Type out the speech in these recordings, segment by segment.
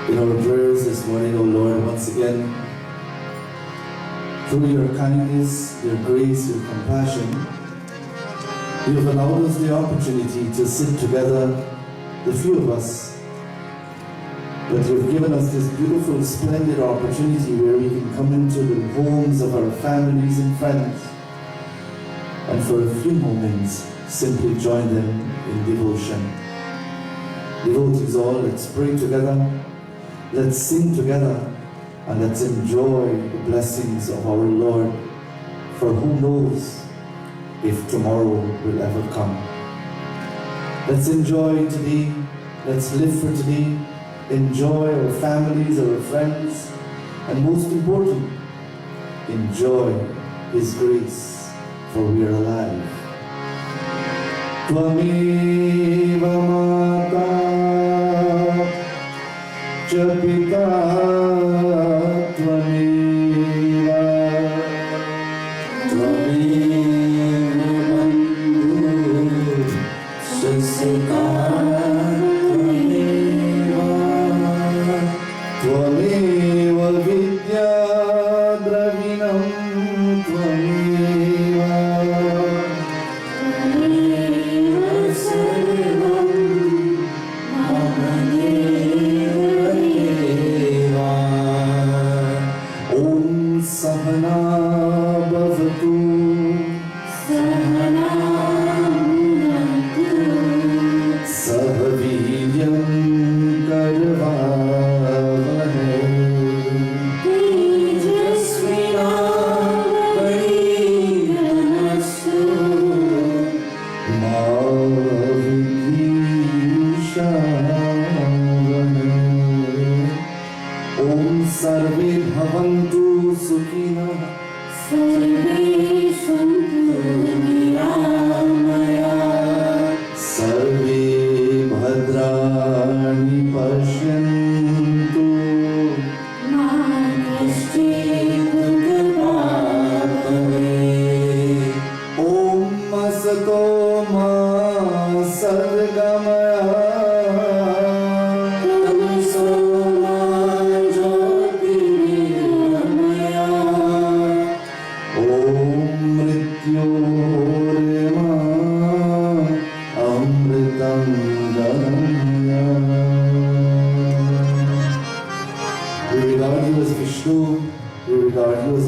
In our prayers this morning, O Lord, once again, through your kindness, your grace, your compassion, you have allowed us the opportunity to sit together, the few of us, but you've given us this beautiful, splendid opportunity where we can come into the homes of our families and friends, and for a few moments, simply join them in devotion. Devotees all, let's pray together. Let's sing together and let's enjoy the blessings of our Lord, for who knows if tomorrow will ever come. Let's enjoy today, let's live for today, enjoy our families, our friends, and most important, enjoy His grace, for we are alive. Tvameva Mata Pita Tvameva Tvameva Bandhu Sasika Tvameva Tvameva Vidya Dravinam Tvameva Tvameva Sarvam Sahana bhavatu Sahana bhavatu Sahaviryam karvavahai Tejasvinavadhiranastu Ma vidhishavahai Om sarve bhavantu Sukhina Sarve Shantu Niramaya Sarve Bhadrani Pashyantu Ma Kaschit Dupapave Om Asato Ma Sadgamaya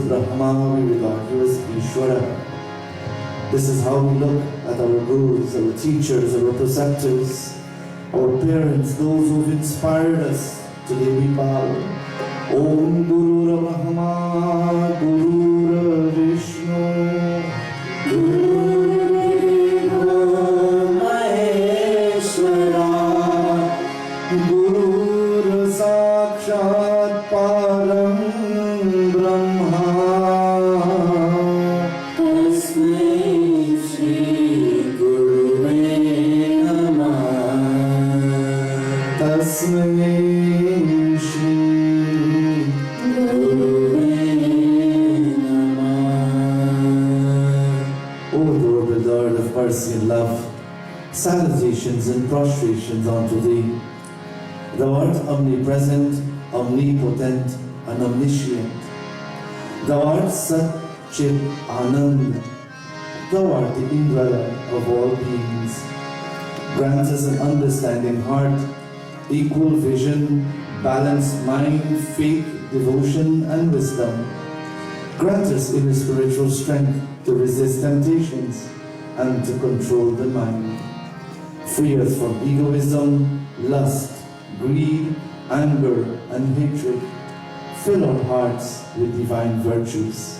Brahma, we regard you as Ishvara. This is how we look at our gurus, our teachers, our preceptors, our parents, those who've inspired us. Today we bow. Om Guru Brahma, Guru Vishnu, Guru Maheshwara, Guru Sakshat Param Brahma. Mercy and love, salutations and prostrations unto Thee. Thou art omnipresent, omnipotent, and omniscient. Thou art Sat Chit Anand. Thou art the indweller of all beings. Grant us an understanding heart, equal vision, balanced mind, faith, devotion, and wisdom. Grant us inner spiritual strength to resist temptations and to control the mind. Free us from egoism, lust, greed, anger, and hatred. Fill our hearts with divine virtues.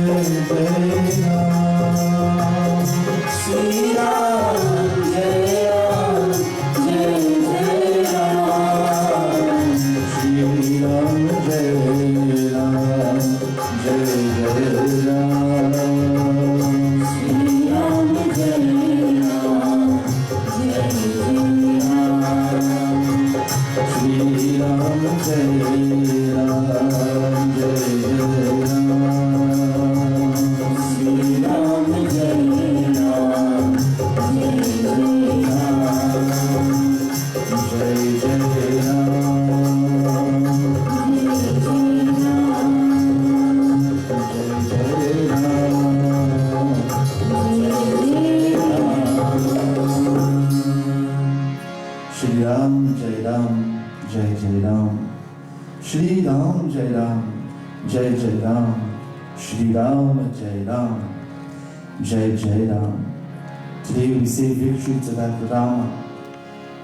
Today we say victory to that Rama,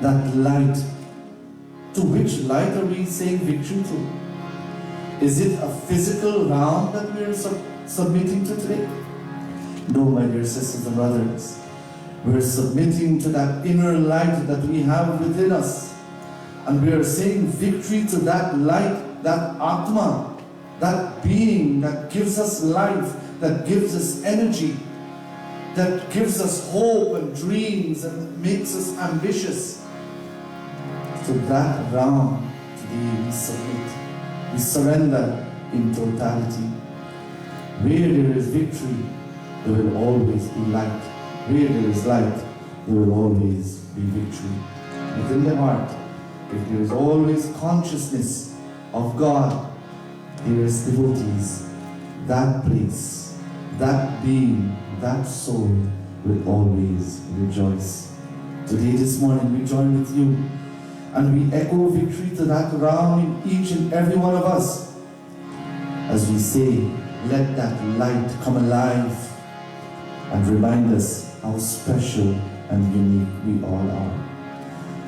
that light. To which light are we saying victory to? Is it a physical Ram that we are submitting to today? No, my dear sisters and brothers. We are submitting to that inner light that we have within us. And we are saying victory to that light, that Atma, that being that gives us life, that gives us energy, that gives us hope and dreams and makes us ambitious. To that Ram, today we submit. We surrender in totality. Where there is victory, there will always be light. Where there is light, there will always be victory. Within the heart, if there is always consciousness of God, there is devotees. That place, that being, that soul will always rejoice. Today, this morning, we join with you and we echo victory to that Ram in each and every one of us. As we say, let that light come alive and remind us how special and unique we all are.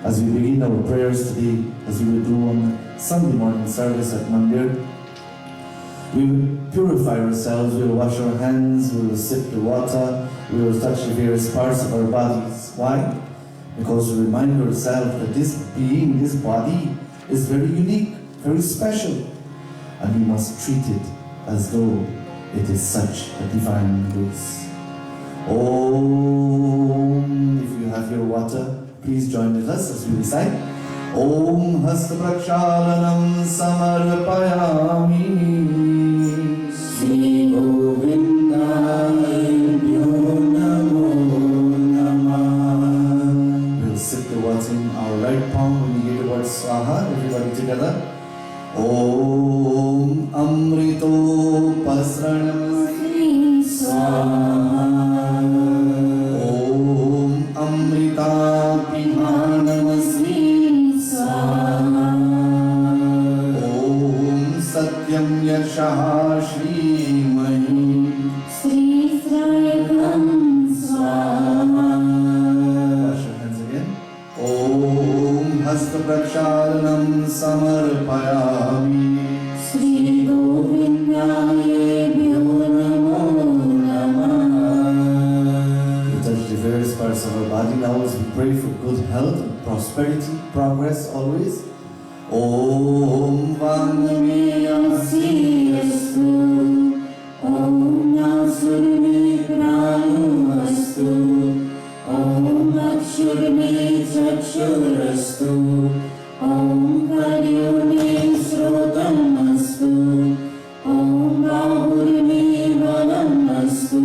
As we begin our prayers today, as we will do on Sunday morning service at Mandir, we will purify ourselves, we will wash our hands, we will sip the water, we will touch the various parts of our bodies. Why? Because we remind ourselves that this being, this body, is very unique, very special, and we must treat it as though it is such a divine grace. Om, if you have your water, please join with us as we recite. Om Hasta Prakshalanam Samarpayami Sri Govindaya Namo Namah. We'll sip the water in our right palm when we hear the word Swaha. Everybody together. Om Amrito Pasranam Sri Swaha. Om Amrita Pihanam Sri Swaha. Om Satyam Yashaha Shri Mani Sri Srayam Swaha. Wash your hands again. Om Hasta Prakshalanam Samarpayami Sri Govindaya Namo Namah. We touch the various parts of our body now as we pray for good health and prosperity, progress always. Om Vangame Asiyastu Om Nasurme Pranastu Om Akshurme Chakshurastu Om Karyone Shrotamastu Om Bahurme Valamastu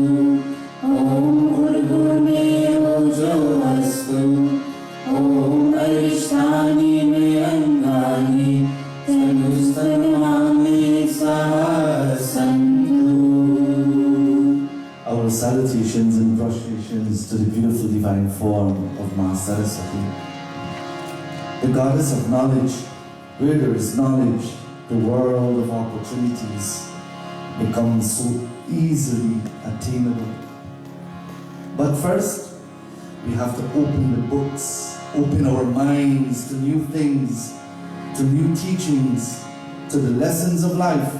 Om Urgurme Ojovastu Om Arishtani Me Angani Tanustanami Sahasantu. Our salutations and prostrations to the beautiful divine form of Ma Saraswati, the goddess of knowledge. Where there is knowledge, the world of opportunities becomes so easily attainable. But first, we have to open the books, open our minds to new things, to new teachings, to the lessons of life.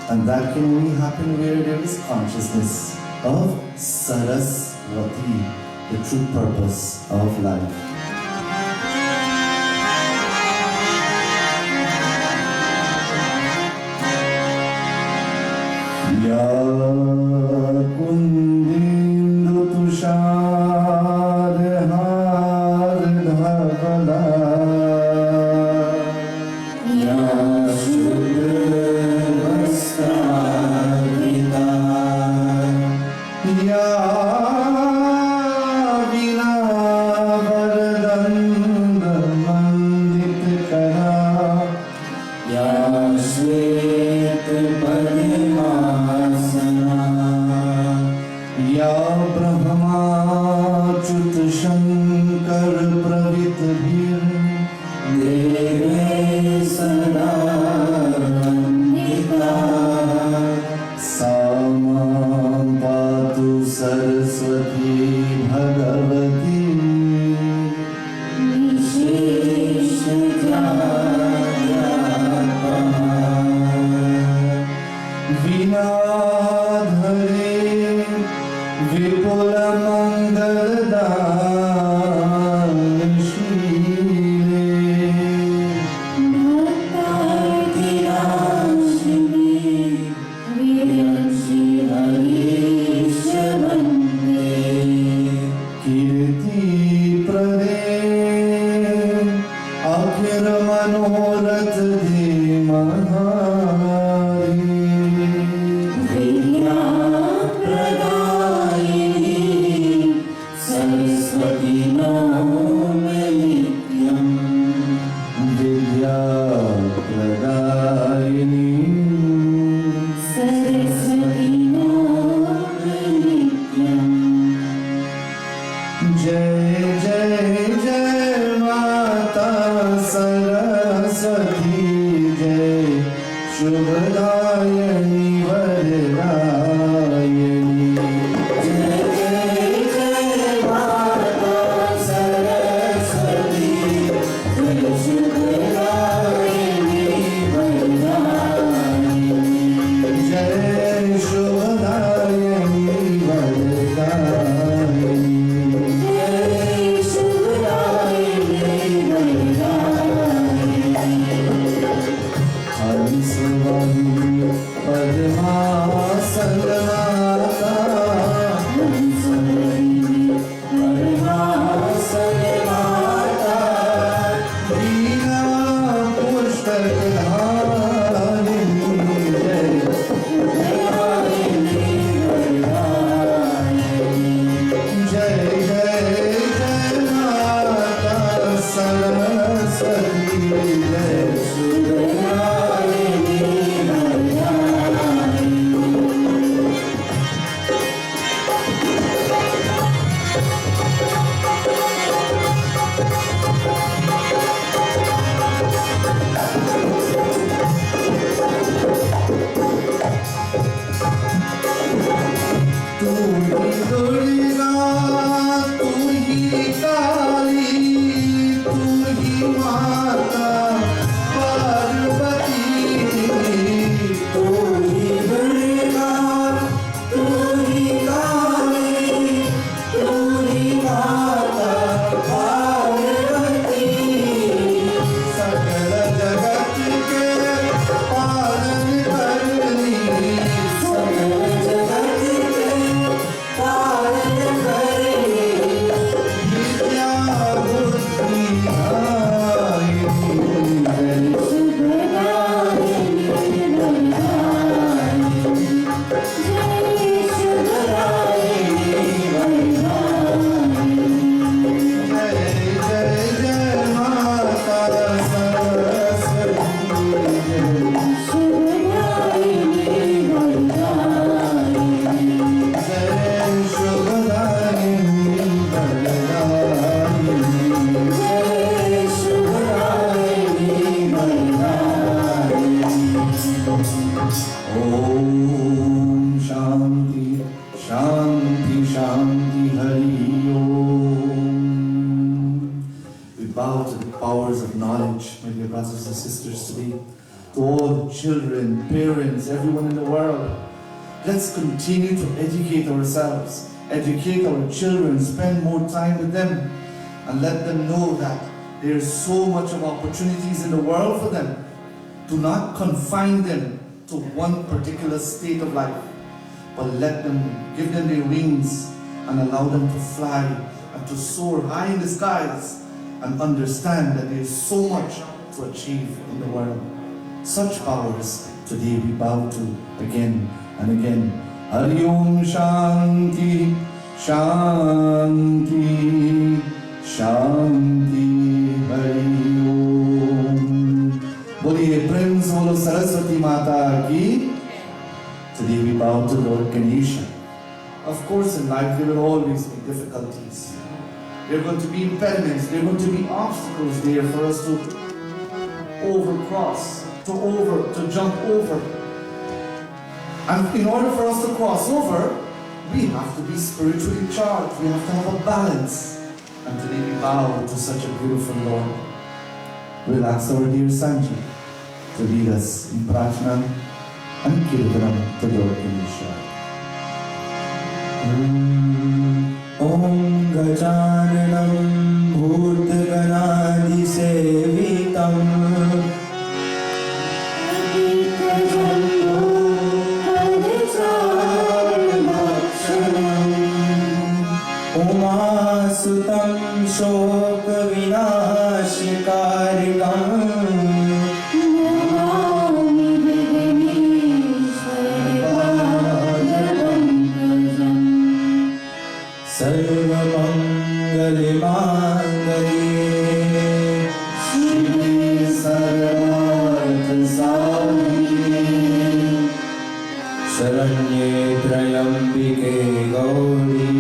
And that can only happen where there is consciousness of Saraswati, the true purpose of life. Ya Kundindu Tushar Har Dhavala Ya Shudvastarita Ya Vina Vardanda Mandit Kara Ya Shvet Padmasana Ya Brahma Chut Shankar Pravit Bhir Deve Sada Vandita Samam Patu Saraswati Bhagavati Vishesha Vinadhare Vipula Mangaladam Shile Bhattatirashimi Viranshi Harisha Bande Kirti Prade Akhir Manorath De Mahari Saraswati Nome Nityam Vidya Pradayini Saraswati Nome Nityam Jai Jai Jai Mata Saraswati Jai Shubhadayani Varadayani Jai Jai Jai Mata Saraswati Jai Shubhadayani Varadayani Jai Shubhadayani Varadayani Jai Shubhadayani Varadayani Hansavani Padmasanamata Hansavani Padmasanamata Veena Pushtakadharini Jai Shubhadayani Varadayani Jai Jai Jai Mata Saraswati Jai Shubhadayani Varadayani Tu hi Durga, tu hi Kali, tu hi Mata Parvati. Tu hi Durga, tu hi Kali, tu hi Mata Parvati. Sakala jagat ke palan karni, sakala jagat ke palan karni. Vidya buddhi ayini Jai Shubhadayani Varadayani Jai Shubhadayani Varadayani Jai Jai Jai Mata Saraswati Jai Shubhadayani Varadayani Jai Shubhadayani Varadayani Jai Shubhadayani Varadayani Om Shanti Shanti Shanti Hari Om. We bow to the powers of knowledge, my dear brothers and sisters, today, to all our children, parents, everyone in the world. Let's continue to educate ourselves, educate our children, spend more time with them, and let them know that there's so much of opportunities in the world for them. Do not confine them to one particular state of life, but let them, give them their wings and allow them to fly and to soar high in the skies and understand that there's so much to achieve in the world. Such powers today we bow to again and again. Hari Om Shanti, Shanti, Shanti, Hari Om. Boliye Prem Solo Saraswati Mata ki. Today we bow to Lord Ganesha. Of course, in life there will always be difficulties. There are going to be impediments, there are going to be obstacles there for us to overcross, to jump over. And in order for us to cross over, we have to be spiritually charged. We have to have a balance. And today we bow to such a beautiful Lord. We'll ask our dear Sanji to lead us in Prajna and Kirtanam to Lord Ganesha. Om Gajananam Bhutganadi Sevitam Umasutam Shoka Vinashikarikam Sarvamangale Mangale Shive Sarvartha Sadhike Saranye Trayambike Gauri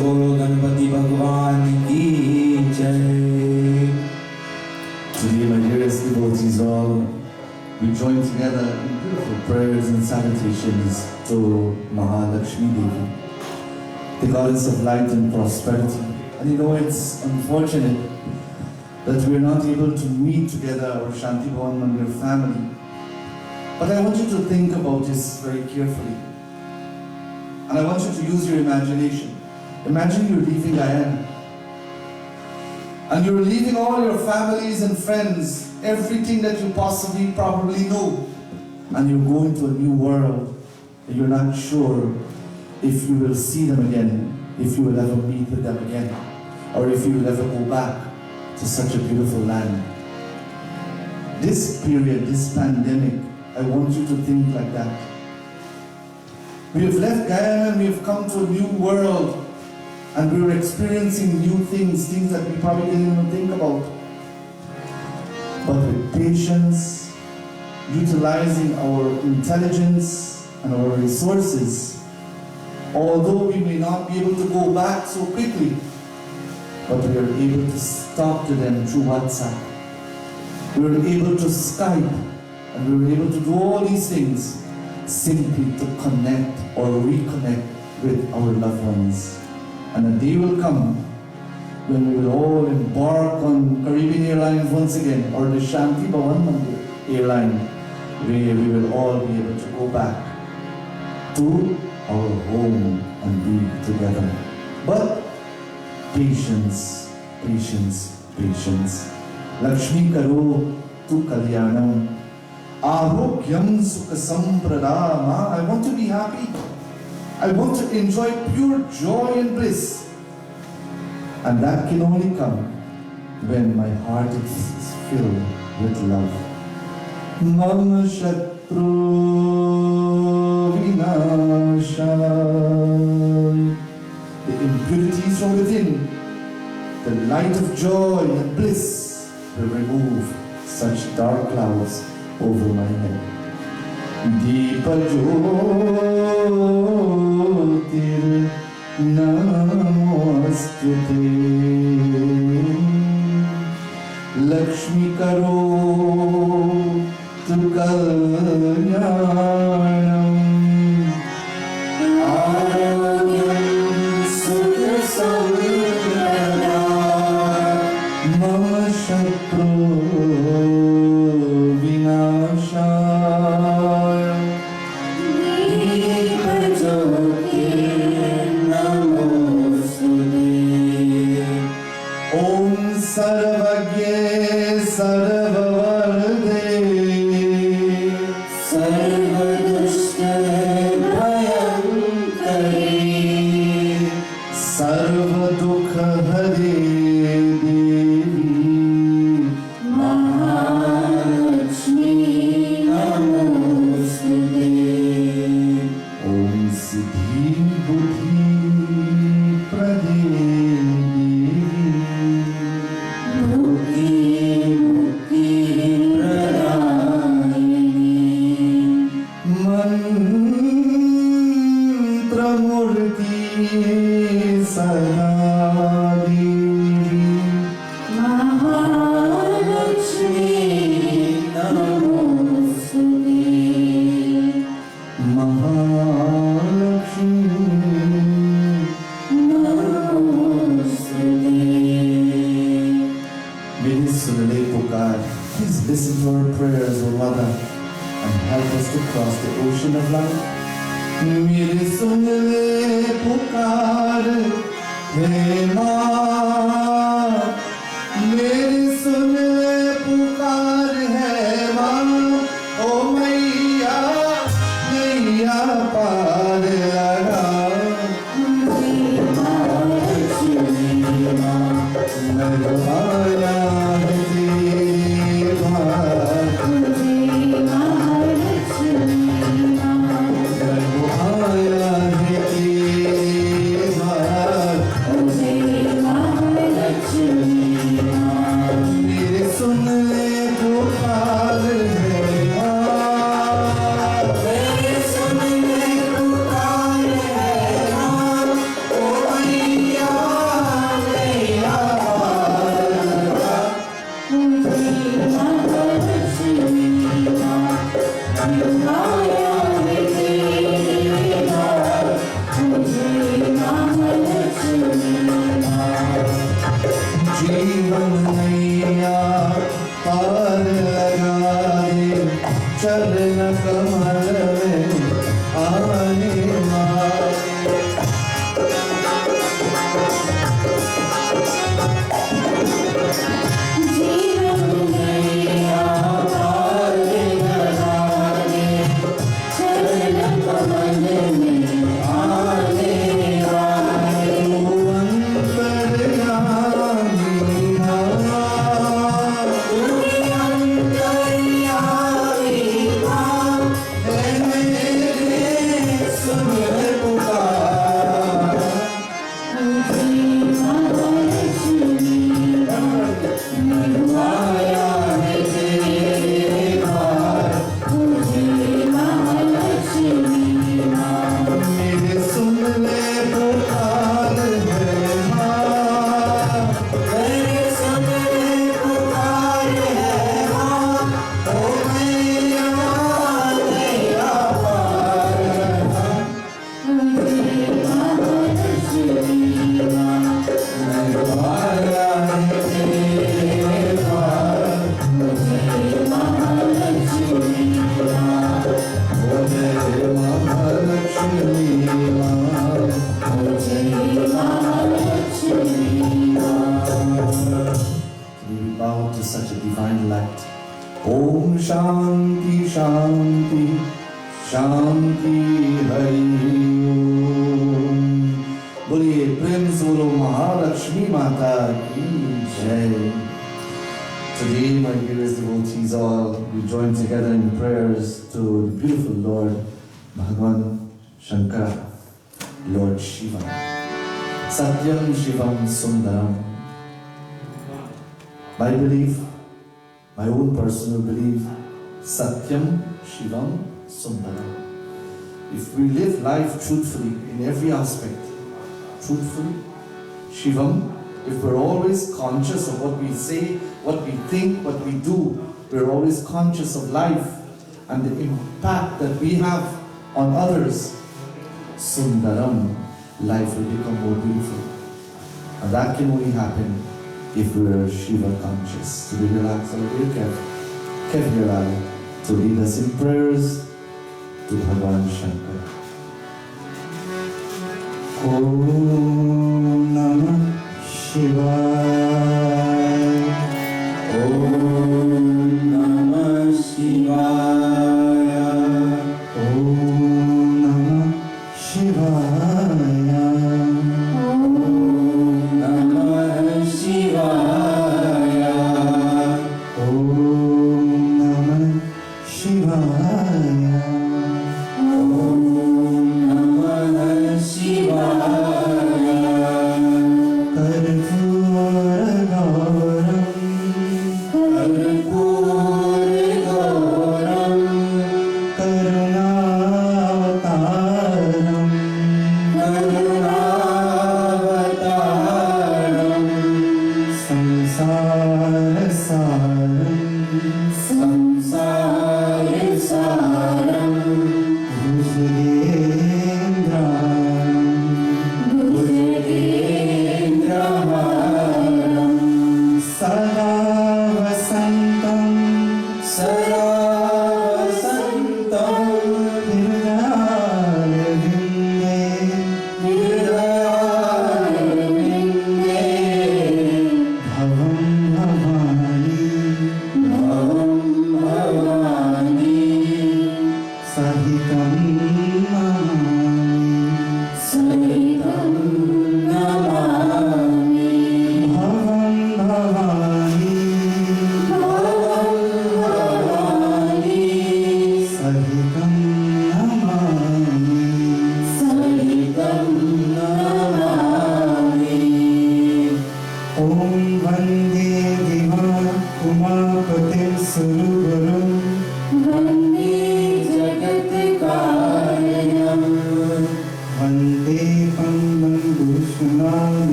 बोलो गणपति भगवान की जय। Today, my dearest devotees, all we join together in beautiful prayers and salutations to Mahalakshmi Devi, the goddess of light and prosperity. And you know, it's unfortunate that we're not able to meet together our Shaanti Bhavan Mandir family. But I want you to think about this very carefully. And I want you to use your imagination. Imagine you're leaving Guyana. And you're leaving all your families and friends, everything that you possibly probably know. And you're going to a new world. And you're not sure if you will see them again, if you will ever meet with them again, or if you will ever go back to such a beautiful land. This period, this pandemic, I want you to think like that. We have left Guyana and we have come to a new world. And we're experiencing new things, things that we probably didn't even think about. But with patience, utilizing our intelligence and our resources, although we may not be able to go back so quickly, but we are able to talk to them through WhatsApp. We are able to Skype, and we are able to do all these things simply to connect or reconnect with our loved ones. And a day will come when we will all embark on Caribbean Airlines once again, or the Shaanti Bhavan Mandir airline, where we will all be able to go back to our home and be together. But patience, patience, patience. Lakshmi karo tu kalyanam, arogyam sukha sampradama. I want to be happy. I want to enjoy pure joy and bliss. And that can only come when my heart is filled with love. Mama Shatru Vinasha. The impurities from within, the light of joy and bliss will remove such dark clouds over my head. Deepa Jyotir Namostute Lakshmi Karo Tu Kalyanam Arogyam Sukha Sampradam Mama Shatru Sarvagye Sarvavarde Sarvadushta Bhayankari Sarvadukha Hare Devi Mahalakshmi Namostute Om Siddhi Buddhi Prade Please listen to our prayers, O Mother, and help us to cross the ocean of life. Mere sun le pukar he maa, mere sun le pukar hai maa, o maiya, maiya paar laga. Jai Such a divine light. Om Shanti Shanti Shanti Hari Om. बोलिए प्रेम से बोलो महालक्ष्मी माता की जय. Today, my dearest devotees, all we join together in prayers to the beautiful Lord Bhagavan Shankara, Lord Shiva. Satyam Shivam Sundaram. My belief, my own personal belief, Satyam Shivam Sundaram. If we live life truthfully in every aspect, truthfully, Shivam, if we're always conscious of what we say, what we think, what we do, we're always conscious of life and the impact that we have on others, Sundaram, life will become more beautiful. And that can only happen if we are Shiva conscious. So we relax a little carefully to lead us in prayers to Bhagavan Shankara. Om Namah Shivaya. Om Namah Shivaya. Om Namah Shivaya.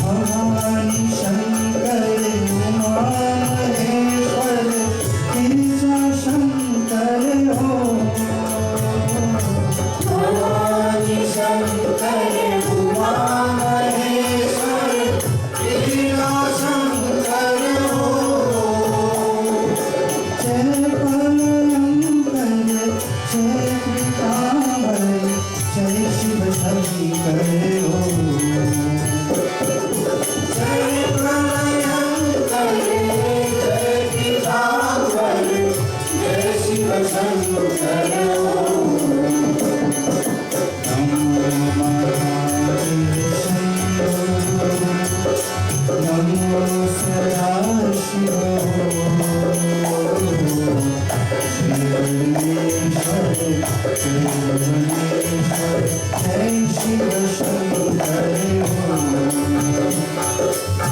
Bhagwan Shankara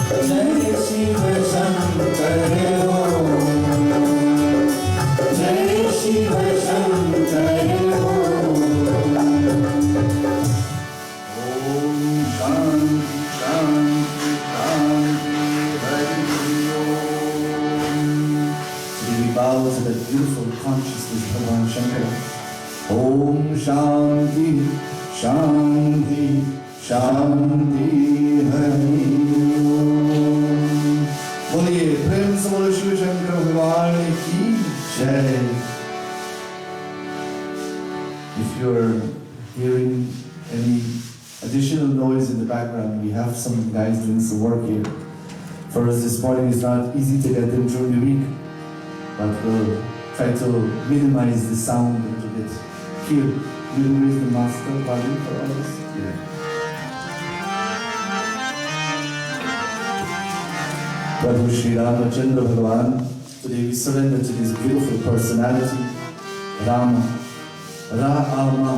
जय शिव शंकर हो, जय शिव शंकर हो। ओम शांति शांति शांति हरि ओम। We bow to that beautiful consciousness of Bhagavan Shankara. Om Shanti Shanti Shanti Hari Om. बोलिए प्रेम से बोलो शिव शंकर भगवान की जय। If you're hearing any additional noise in the background, we have some guys doing some work here. For us, this morning is not easy to get them during the week, but we'll try to minimize the sound a little bit. Here, will you raise the master volume for all of us? Yeah. Prabhu Sri Ramachandra Bhagavan, today we surrender to this beautiful personality, Rama, Ra-ama,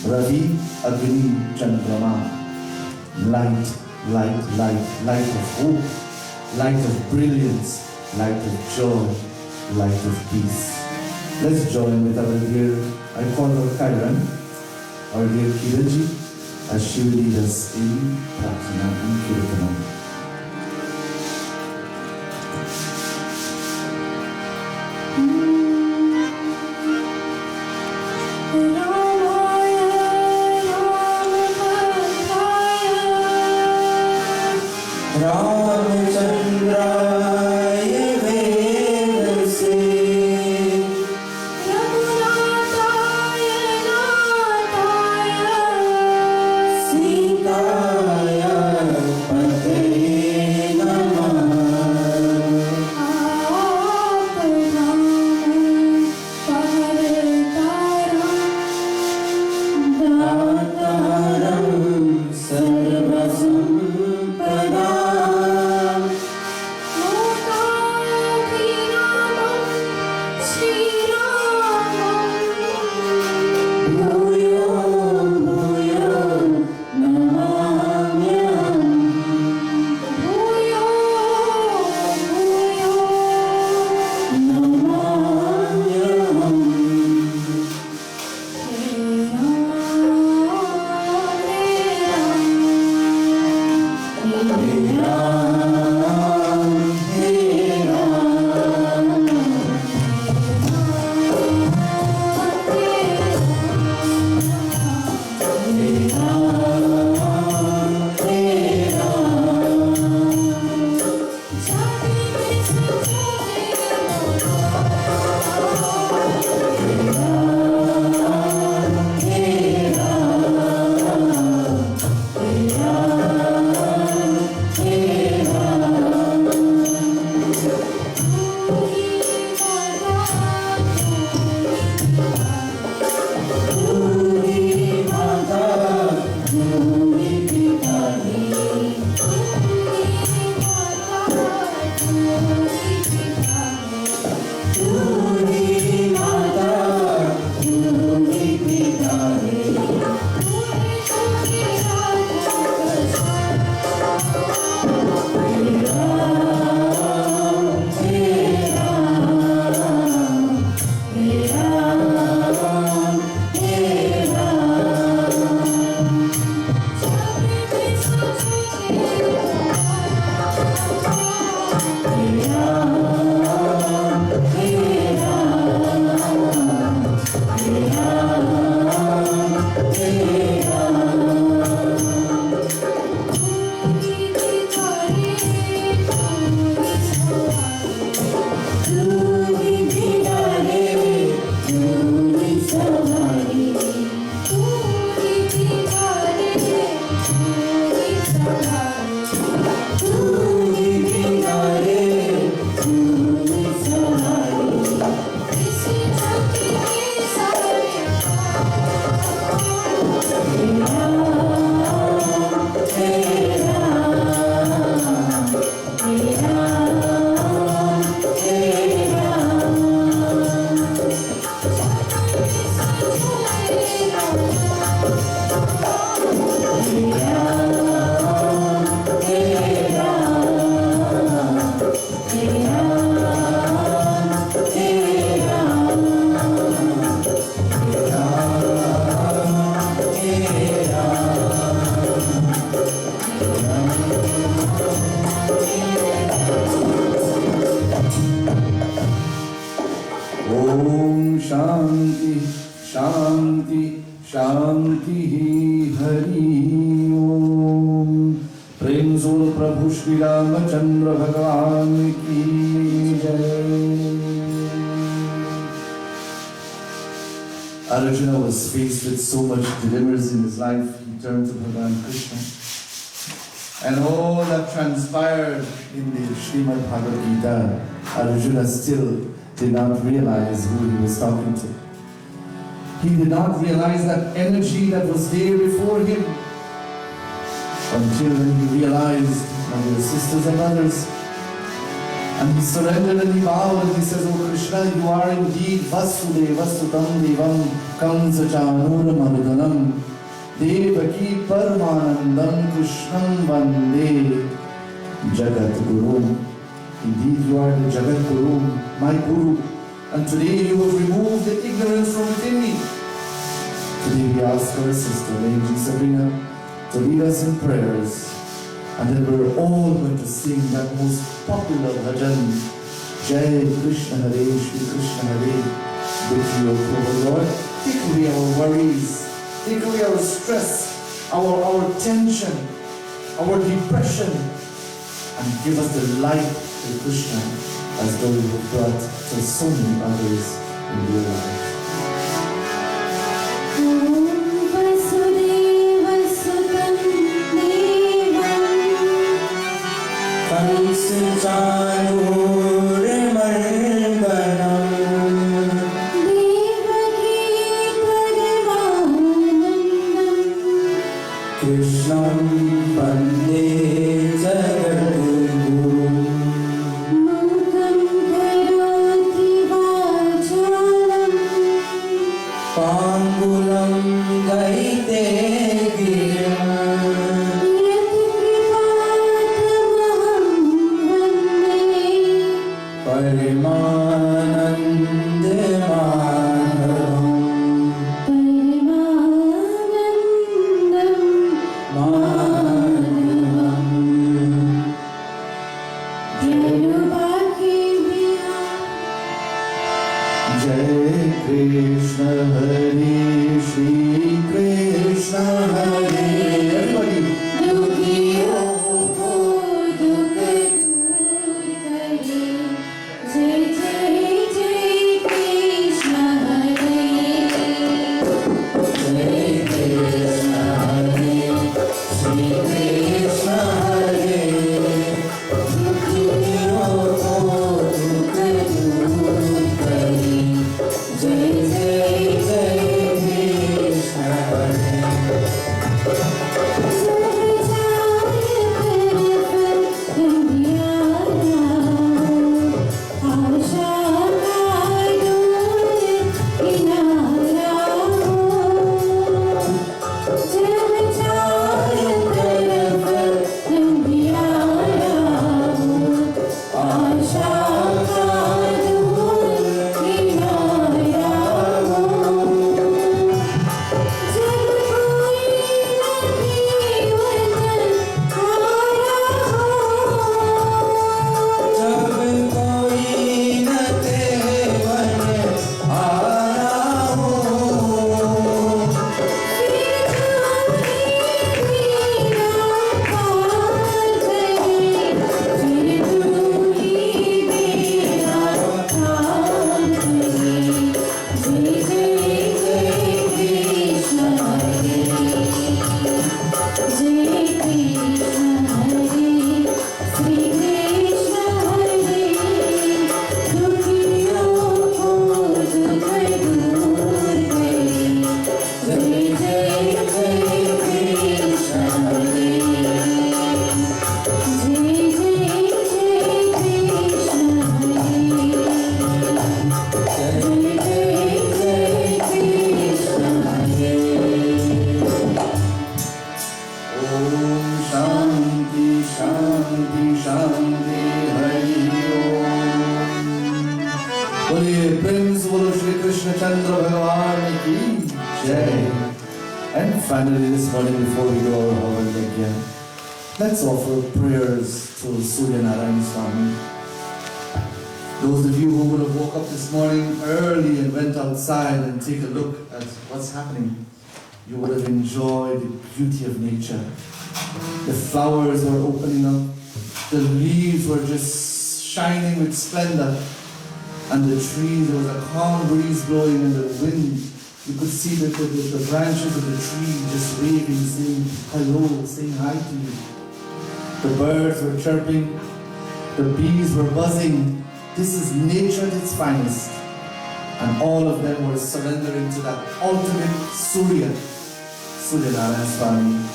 Ravi Agni Chandrama, light, light, light, light of hope, light of brilliance, light of joy, light of peace. Let's join with our dear, I call her Kairan, our dear Kiranji, as she will lead us in Prarthana and Kirtanam. Om Shanti Shanti Shanti Hari Om. Prem Zul Prabhu Shri Ramachandra Bhagavan ki Jai. Arjuna was faced with so much dilemmas in his life. He turned to Bhagavan Krishna. And all that transpired in the Srimad Bhagavad Gita, Arjuna still did not realize who he was talking to. He did not realize that energy that was there before him until when he realized, my dear sisters and brothers, and he surrendered and he bowed and he says, "Oh Krishna, you are indeed Vasudeva Sutam Devam Kamsa Chanura Marudanam Devaki Paramanandam Krishnam Vande Jagat Guru." Indeed, you are the Jagat Guru, my Guru, and today you have removed the ignorance from within me. Today we ask our sister, Lady Sabrina, to lead us in prayers, and then we're all going to sing that most popular bhajan, Jai Krishna Hare, Shri Krishna Hare, with you, O Lord. Take away our worries, take away our stress, our tension, our depression, and give us the light to Krishna as though you have brought to so many others in your life. Krishnam Vande Jagadguru. Mukam karoti vachalam Pangulam gaite giram. yati kripatamaham vande Parimanande madhavam. Jai Krishna Hare, Shri Krishna Hare. Everybody. बोलिए प्रेम से बोलो श्री कृष्ण चंद्र भगवान की जय. And finally this morning before we go our hawan again, Let's offer prayers to Surya Narayan Swami. Those of you who would have woke up this morning early and went outside and take a look at what's happening, you would have enjoyed the beauty of nature. The flowers were opening up, the leaves were just shining with splendor, and the trees, there was a calm breeze blowing in the wind. You could see the branches of the tree just waving, saying hello, saying hi to you. The birds were chirping, the bees were buzzing. This is nature at its finest. And all of them were surrendering to that ultimate Surya, Surya Narayan Swami.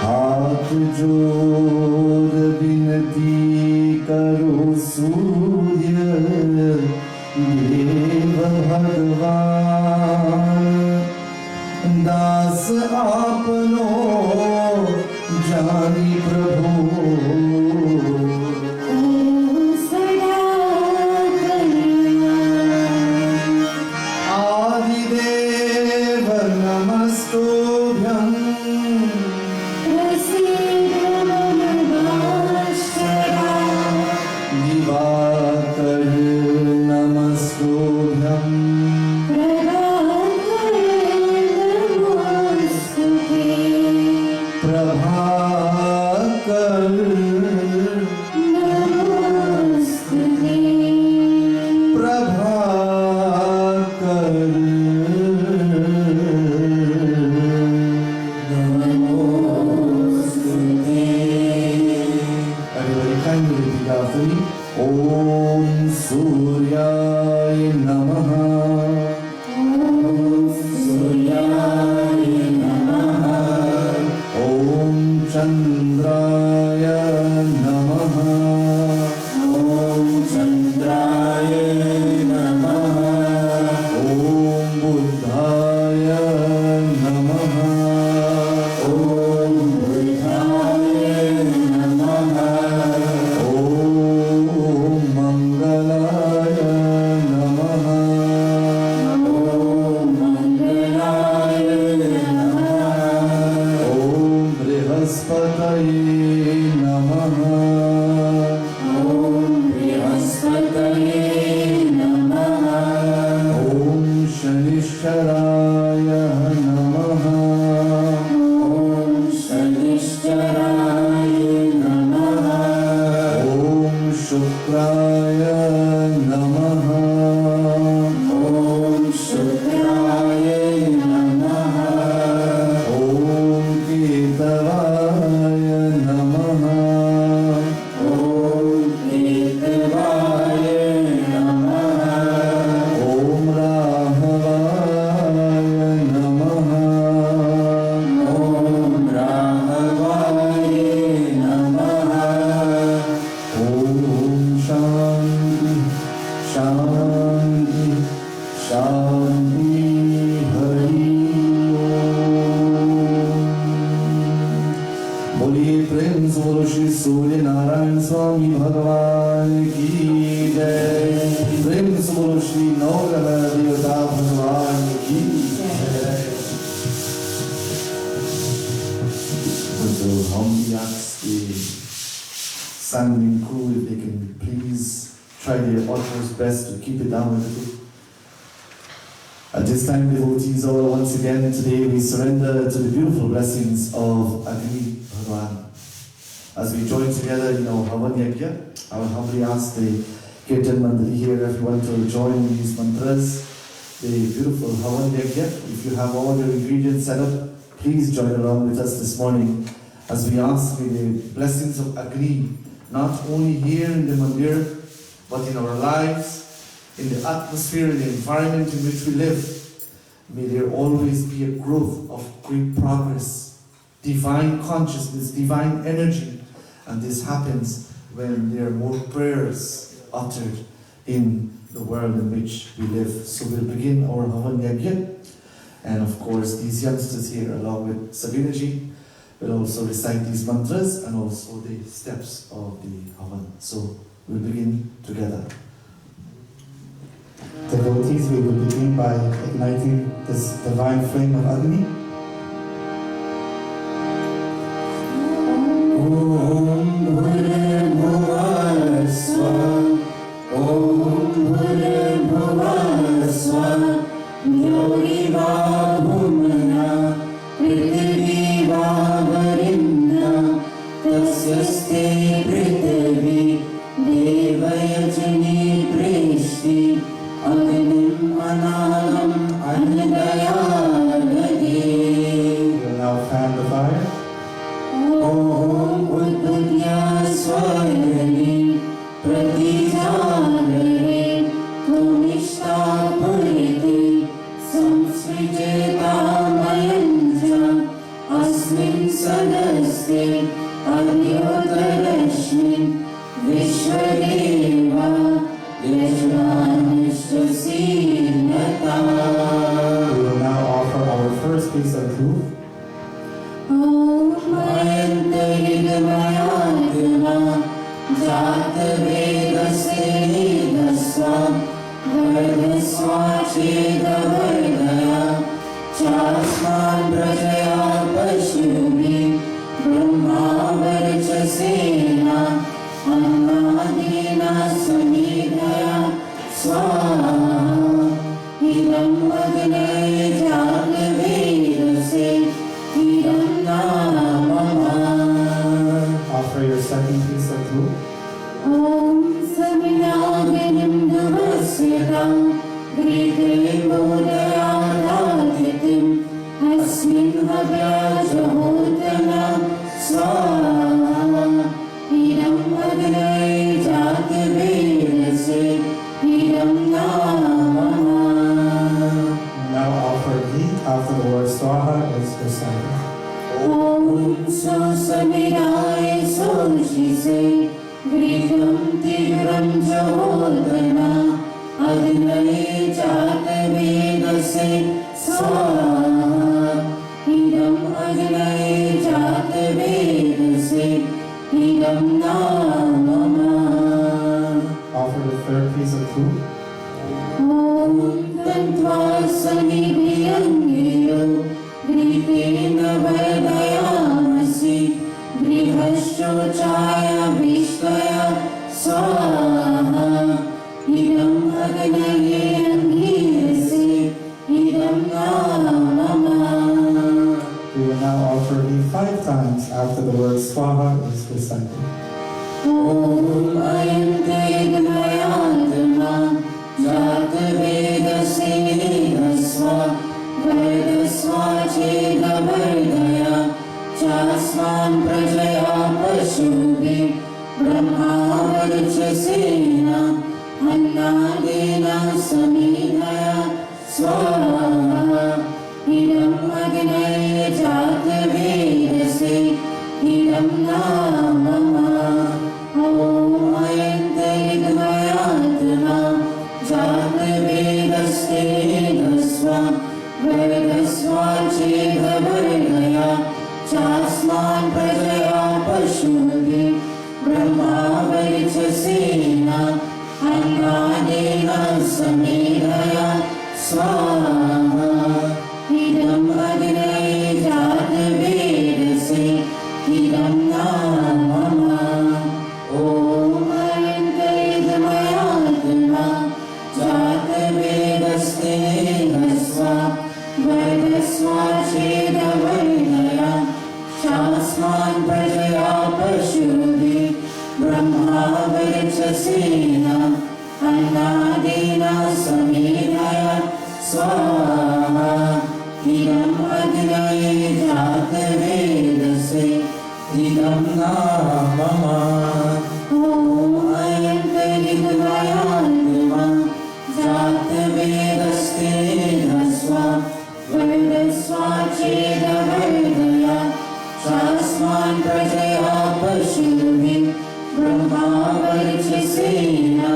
हाथ जोड़ विनती करो सूर्य देव भगवान दास आपनो जानी प्रभु आदिदेव नमस्तुभ्यं दिवाकर नमस्तुभ्यं Prabhakar Prabhakar Everybody kindly repeat after me. Om Suryaय Namaha. Om Chandraya Namaha. Om Buddhaya Namaha. Om Mangalaya Namaha. Om Brihaspataye Namaha. Om Shanishkaraya Namaha. Om Shukraya Namaha. Om Ketavaya Namaha. Om Rahavaya Namaha. Om Shanti, Shanti, Shanti, Hari Om. बोलिए प्रेम से बोलो श्री सूर्य नारायण स्वामी भगवान की जय। प्रेम से बोलो श्री नवग्रह देवता भगवान की जय। So humbly ask the sanging crew if they can please try their utmost best to keep it down a little. At this time, devotees, all once again today we surrender to the beautiful blessings of Agni Bhagwan. As we join together in our hawan yajna, I will humbly ask the Kirtan Mandali here if you want to join in these mantras, the beautiful hawan yajna. If you have all your ingredients set up, please join along with us this morning as we ask for the blessings of Agni, not only here in the Mandir, but in our lives, in the atmosphere, in the environment in which we live. May there always be a growth of great progress, divine consciousness, divine energy. And this happens when there are more prayers uttered in the world in which we live. So we'll begin our Havan Yajna. And of course, these youngsters here, along with Sabinaji, will also recite these mantras and also the steps of the hawan. So we'll begin together. Devotees, we will begin by igniting this divine flame of Agni. Om Bhurabhuvah Swah, Om Bhurabhuvah Swah, Yogiva Bhumana, Prithviva Varinda, Tasyaste Prithvi, Devayajani Prishti, Agnim Analam Anadayalagi. We will now fan the fire. Om Udbudya Swayani Pratijagare Tumishta Puriti Samsrijeta Mayanja Asmin Sadasya Adyotarashmin Vishwadeva Yajvanishwasinata. We will now offer our first piece of proof. Mayantayidmayatma Jatavedasya Vardasva Chedavardaya Chasman Prajaya Pashubhi Brahma Varchasena Annadina Samidaya Swaha Idam Agnaya Jatavedasya Idam Namama. Offer your second piece of proof. Om Saminaginim Davasyadam Grite Bodhayatatitim Asmin Havyajahotana Swaha Idam Agnay Jatavedasya Idam Namama. Now offer ghee after the word Swaha is recited. Om So Samiraya So Shise Gritam Tigram Jahodana Adnaye Jatavedase Swaha Idam Adnaye Jatavedase Idam Namama. Offer the third piece of proof. Om Tantva Samibhyangiyo Gripena Vardayamasi Grihashochaya Vishtaya Swaha Idam Agnaye Angirase Idam Namama. We will now offer ghee 5 times after the word Swaha is recited. Om Ayantayidmayatma Jatavedasya Vardasva Chedavardaya Chasman Prajaya Pashubhi Brahma Varchasena Annadena Samidaya Swaha Idam Agnaya Jatavedasya Idam Namama. Om Ayantayidmayatma Jatavedasya Vardasva Chedavardaya Chasman Prajaya Pashubhi Brahma Varchasena Annadena Samidaya Swaha Idam Agnaya Jatavedasya Idam Namama. Om Ayantayidmayatma Jatavedasya Vardasva Chedavardaya Chasman Prajaya Pashubhi Brahma Varchasena Annadena Samidaya Swaha Idam Agnaya Jatavedasya Idam Namama. Om Ayantayidmayatma Jatavedasya Vardasva Chedavardaya Chasman Prajaya Pashubhi Brahma Varchasena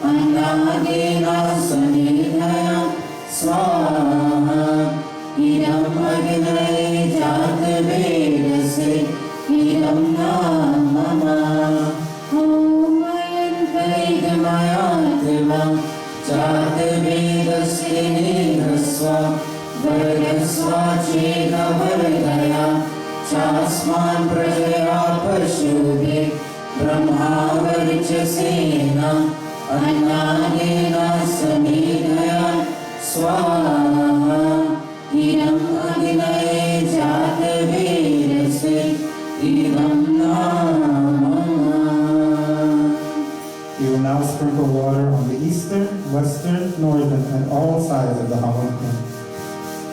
Annadena Samidaya Swaha Idam Agnaya Jatavedasya शास्मान् प्रजया पशुभिः ब्रह्मावर्चसेन अन्नादेन समेधया स्वाहा इदम् अग्नये जातवेदसे इदं नाम। You will now sprinkle water on the eastern, western, northern, and all sides of the hawan plant.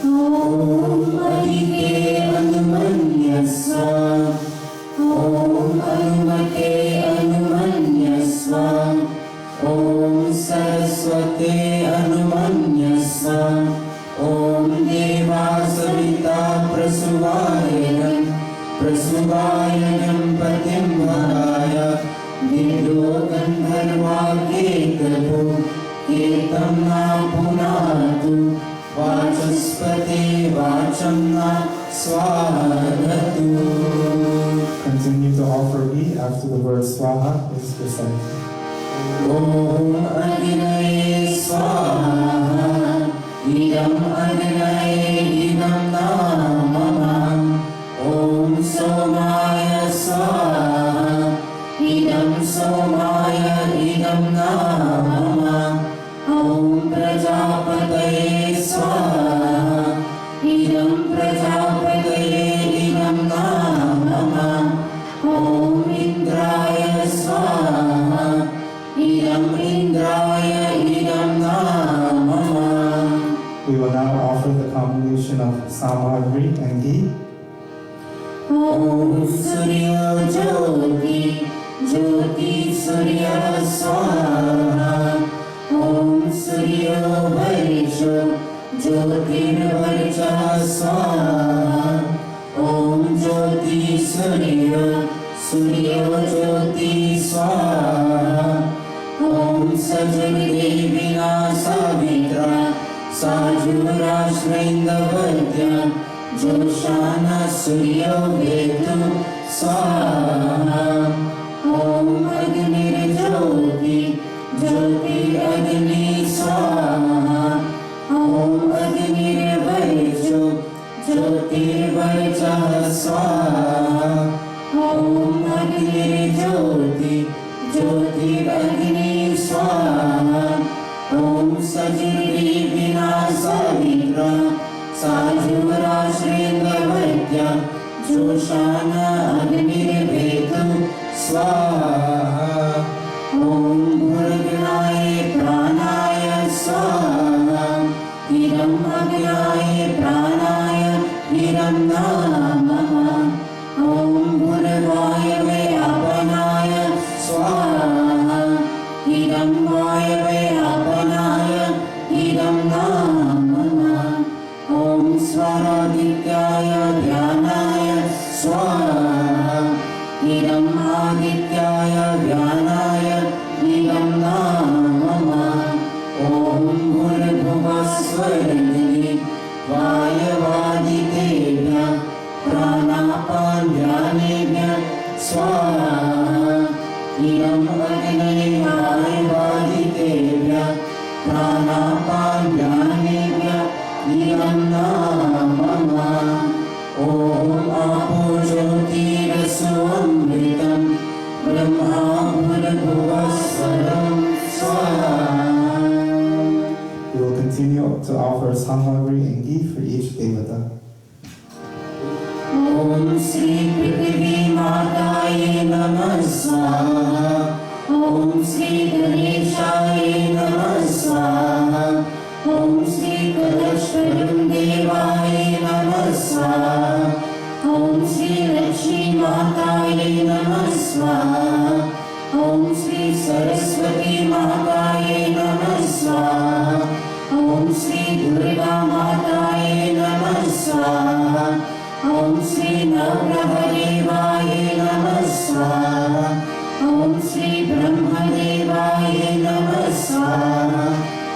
Om Adite Anumanyasva Om Anumate Anumanyasva Om Saraswate Anumanyasva Om Deva Savita Prasuvayanam Prasuvayanam Patim Bharaya Vidyo Gandharva Ketapu Ketam Na Punatu Vachaspate Vachamna Swahadatu. Continue to offer ghee after the word swaha is recited. Om Agnaye Swaha Idam Agnaye Idam Namama Om Somaya Swaha Idam Somaya Idam Namama Om Prajapataye Swaha Idam Prajapataye Idam Namama Om Indraya Swaha Idam Indraya Idam Namama. We will now offer the combination of samagri and ghee. Om Surya Jyoti Jyoti Surya Swaha Om Surya Varsha Jyotirvarcha Swaha Om Jyoti Surya Surya Jyoti Swaha Om Sajadevina Savitra Sajura Shrindavadya Joshana Surya Vetu Swaha Om Agnir Jyoti Jyoti Agni Swaha Om Agnir Varsha Jyotirvarcha Swaha Om Agnir Jyoti Jyoti Agni Swaha Om Sajadevina Savitra Sajura Shrindavadya Joshana Agnir Vetu Swaha Om Bhurganaye Pranaya Swaha Idam Agnaye Pranaya Idam Namama Om Bhurvayave Apanaya Swaha Idam Vayave Apanaya Idam Namama Om Swaradityaya Dhyanaya Swaha Idam Adityaya Dhyanaya Idam Namama Om Bhurbhuvasvarani Vayavaditebhya Pranapan Dhyanebhya Swaha Idam Agnaye Vayavaditebhya Pranapan Dhyanebhya Idam Namama Om Apo Jyotirassu Amritam Brahma Bhurabhuvasvaram Swaha. We will continue to offer samagri and ghee for each devata. Om Sri Prithvi Mataye Namah Swaha Om Sri Ganeshaye Namah Swaha Om Sri Kalashvaram Devaye Namah Swaha Om Sri Lakshmi Mataye Namah Swaha Om Sri Saraswati Mataye Namah Swaha Om Sri Durga Mataye Namah Swaha Om Sri Navgrahadevaye Namah Swaha Om Sri Brahmadevaye Namah Swaha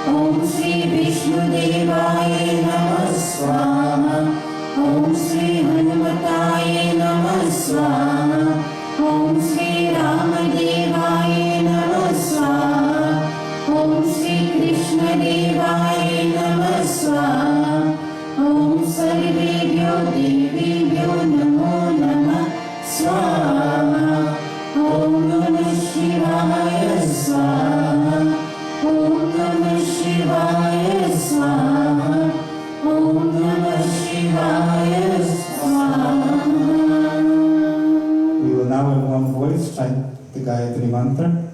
Om Sri Vishnudevaye Namah Swaha Om Sri Hanumataye Namah Swaha Om Sri Ramadevaye Namah Swaha Om Sri Krishna Devaye Namah Swaha Om Sarvebhyo Devebhyo Namo Namah one voice, chant the Gayatri Mantra.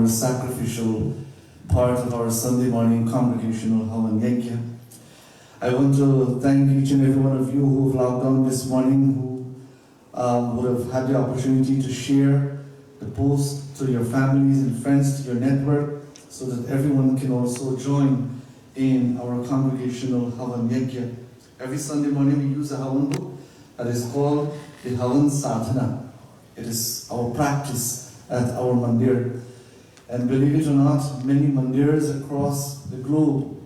Sacrificial part of our Sunday morning congregational hawan. I want to thank each and every one of you who have logged on this morning, who would have had the opportunity to share the post to your families and friends, to your network, so that everyone can also join in our congregational hawan. Every Sunday morning we use a hawan book that is called the Hawan Sadhana. It is our practice at our mandir. And believe it or not, many mandirs across the globe,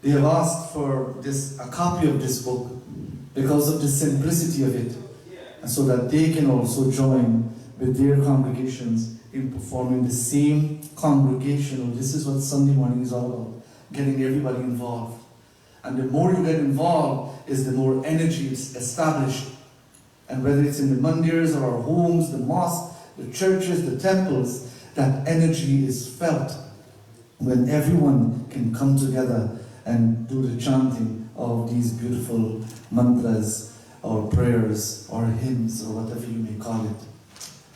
they have asked for a copy of this book because of the simplicity of it, and so that they can also join with their congregations in performing the same congregational. This is what Sunday morning is all about, getting everybody involved. And the more you get involved is the more energy is established. And whether it's in the mandirs or our homes, the mosques, the churches, the temples, that energy is felt when everyone can come together and do the chanting of these beautiful mantras or prayers or hymns or whatever you may call it.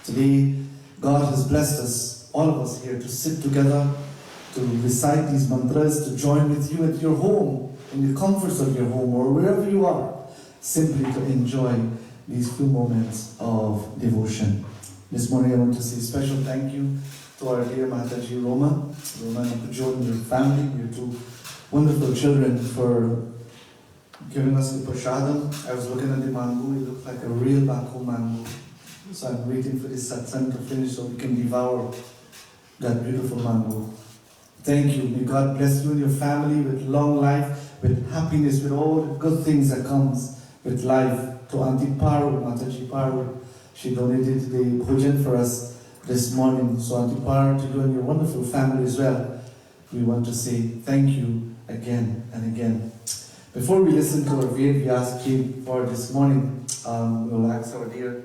Today, God has blessed us, all of us here, to sit together, to recite these mantras, to join with you at your home, in the comforts of your home or wherever you are, simply to enjoy these few moments of devotion. This morning I want to say a special thank you to our dear Mataji Roma and Pujo and your family, your two wonderful children, for giving us the prashadam. I was looking at the mango, it looked like a real Bako mango. So I'm waiting for this satsang to finish so we can devour that beautiful mango. Thank you. May God bless you and your family with long life, with happiness, with all the good things that comes with life. To Auntie Paru, Mataji Paru, she donated the bhajan for us this morning. So Auntie Paru, to you and your wonderful family as well, we want to say thank you again and again. Before we listen to our Ved Vyas for this morning, we'll ask our dear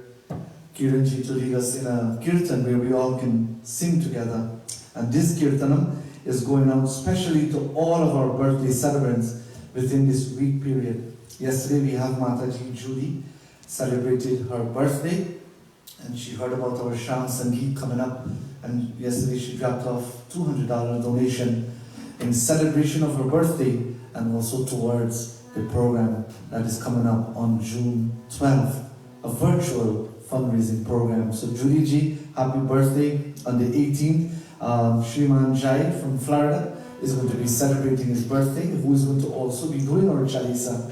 Kiranji to lead us in a kirtan where we all can sing together. And this kirtanam is going out especially to all of our birthday celebrants within this week period. Yesterday we have Mataji Judy celebrated her birthday, and she heard about our Sham Sangeet coming up, and yesterday she dropped off $200 donation in celebration of her birthday and also towards the program that is coming up on June 12th, a virtual fundraising program. So Judy ji, happy birthday on the 18th. Shriman Jai from Florida is going to be celebrating his birthday, who is going to also be doing our Chalisa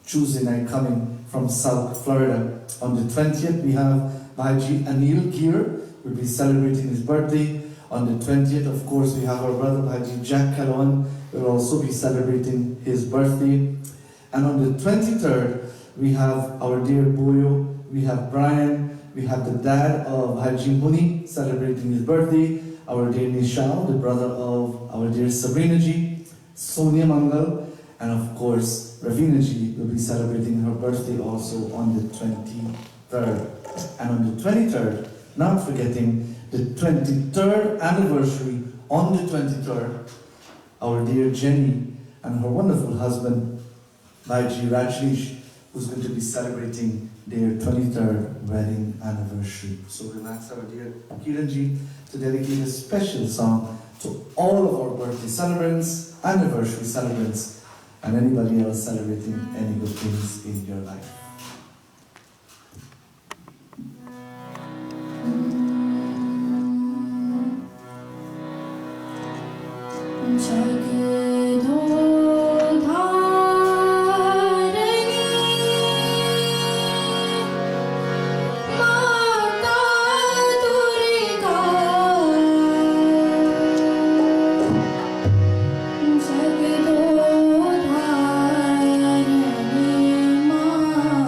Tuesday night coming from South Florida. On the 20th, we have Bhaji Anil Gear, will be celebrating his birthday. On the 20th, of course, we have our brother Bhaji Jack Kalwan, will also be celebrating his birthday. And on the 23rd, we have our dear Boyo, we have Brian, we have the dad of Bhaji Muni celebrating his birthday, our dear Nishal, the brother of our dear Sabrina ji, Sonia Mangal, and of course, Ravina ji will be celebrating her birthday also on the 23rd. And on the 23rd, not forgetting the 23rd anniversary on the 23rd, our dear Jenny and her wonderful husband, Bhaji Rajneesh, who's going to be celebrating their 23rd wedding anniversary. So we'll ask our dear Kiranji to dedicate a special song to all of our birthday celebrants, anniversary celebrants, and anybody else celebrating any good things in your life. Jagdodharani Ma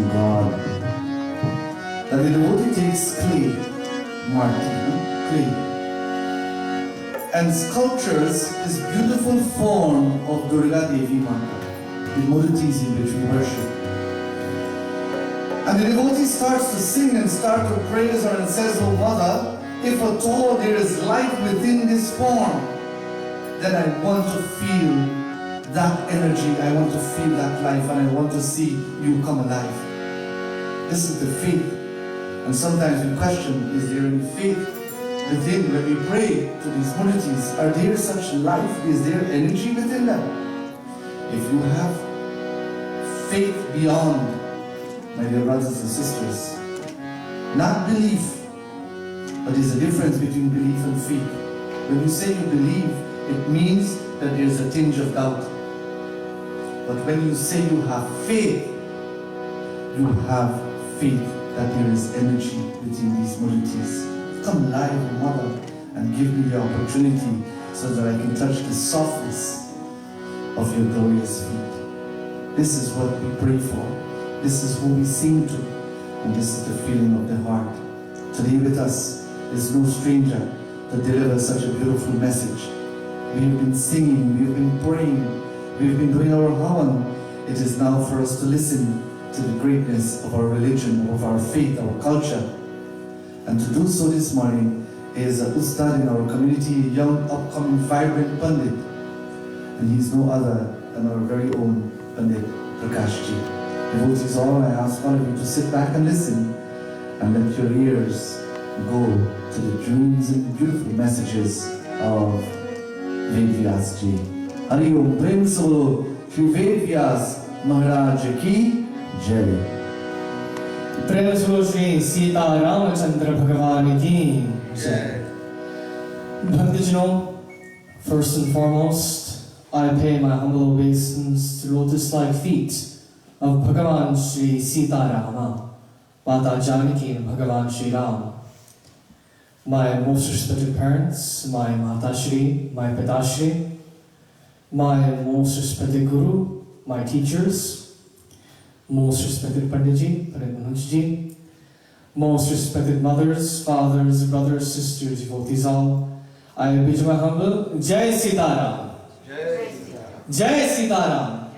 in God. That the devotee takes clay, clay, and sculptures this beautiful form of Durga Devi Mata, the modalities in which we worship. And the devotee starts to sing and start to praise her and says, "Oh Mother, if at all there is life within this form, then I want to feel that energy, I want to feel that life, and I want to see you come alive." This is the faith. And sometimes we question, is there any faith within when we pray to these modalities? Are there such life? Is there energy within them? If you have faith beyond, my dear brothers and sisters, not belief, but there's a difference between belief and faith. When you say you believe, it means that there's a tinge of doubt. But when you say you have faith that there is energy within these modalities. Come alive, Mother, and give me the opportunity so that I can touch the softness of your glorious feet. This is what we pray for. This is who we sing to. And this is the feeling of the heart. Today with us is no stranger to deliver such a beautiful message. We have been singing, we have been praying, we have been doing our hawan. It is now for us to listen to the greatness of our religion, of our faith, our culture. And to do so this morning is a Ustad in our community, a young, upcoming, vibrant Pandit. And he's no other than our very own Pandit Prakashji. Devotees all, I ask all of you to sit back and listen and let your ears go to the dreams and beautiful messages of Vedvyasji. Hari Om, Prem se bolo Shri Vedvyas Maharaj ki Jai. प्रेम से श्री सीता रामचंद्र भगवान की जय. Bhaktajano, first and foremost, I pay my humble obeisance to lotus-like feet of Bhagavan Shri Sita Rama, Mata Janaki and Bhagavan Shri Ram. My most respected parents, my Mata Shri, my Pita Shri, my most respected Guru, my teachers, most respected Panditji, Pandit Manojji, most respected mothers, fathers, brothers, sisters, devotees all, I bid you my humble Jai Sitaram. Jai Sitaram.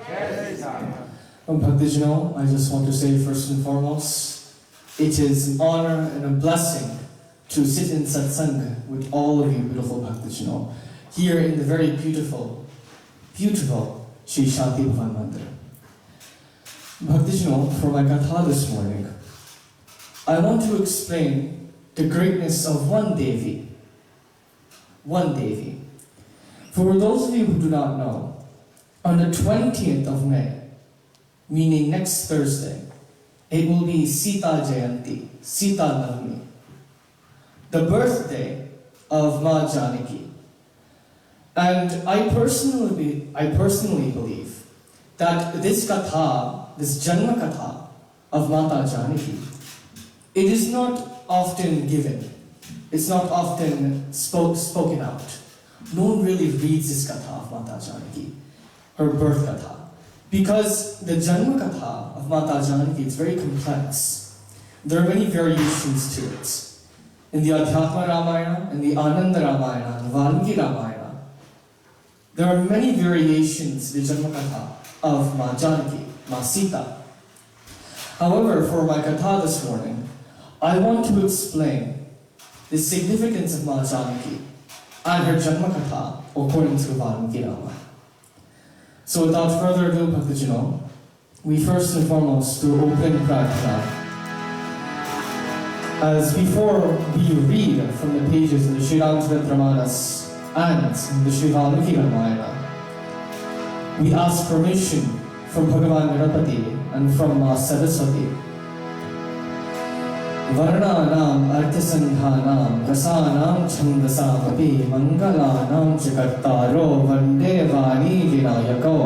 Bhaktajano, I just want to say first and foremost, it is an honor and a blessing to sit in Satsangh with all of you beautiful Bhaktajano here in the very beautiful Shri Shaanti Bhavan Mandir. Bhaktajano, for my katha this morning, I want to explain the greatness of one Devi. One Devi. For those of you who do not know, on the 20th of May, meaning next Thursday, it will be Sita Jayanti, Sita Navami, the birthday of Ma Janaki. And I personally believe that this katha, this Janma Katha of Mata Janaki, it is not often given. It's not often spoken out. No one really reads this Katha of Mata Janaki, her birth Katha. Because the Janma Katha of Mata Janaki is very complex. There are many variations to it. In the Adhyatma Ramayana, in the Ananda Ramayana, the Valmiki Ramayana, there are many variations to the Janma Katha of Ma Janaki, Ma Sita. However, for my katha this morning, I want to explain the significance of Ma Janaki and her Janma Katha according to Valmiki Ramayana. So without further ado, Bhaktajano, we first and foremost do opening prarthana. As before we read from the pages of the Sri Ramacharita and the Sri Valmiki Ramayana, we ask permission from Bhagavan Ganapati and from Ma Saraswati. Varnanam arthasandhanam rasanam chandasamapi mangalanam chakartaro vande vani vinayako.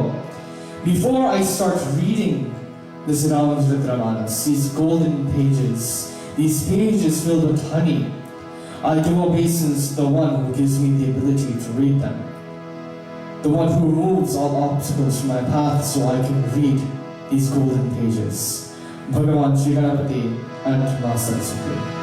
Before I start reading the Sri Ramacharita, these golden pages, these pages filled with honey, I do obeisance to the one who gives me the ability to read them, the one who removes all obstacles from my path so I can read these golden pages. Bhagavan Shri Ganapati and Ma Saraswati.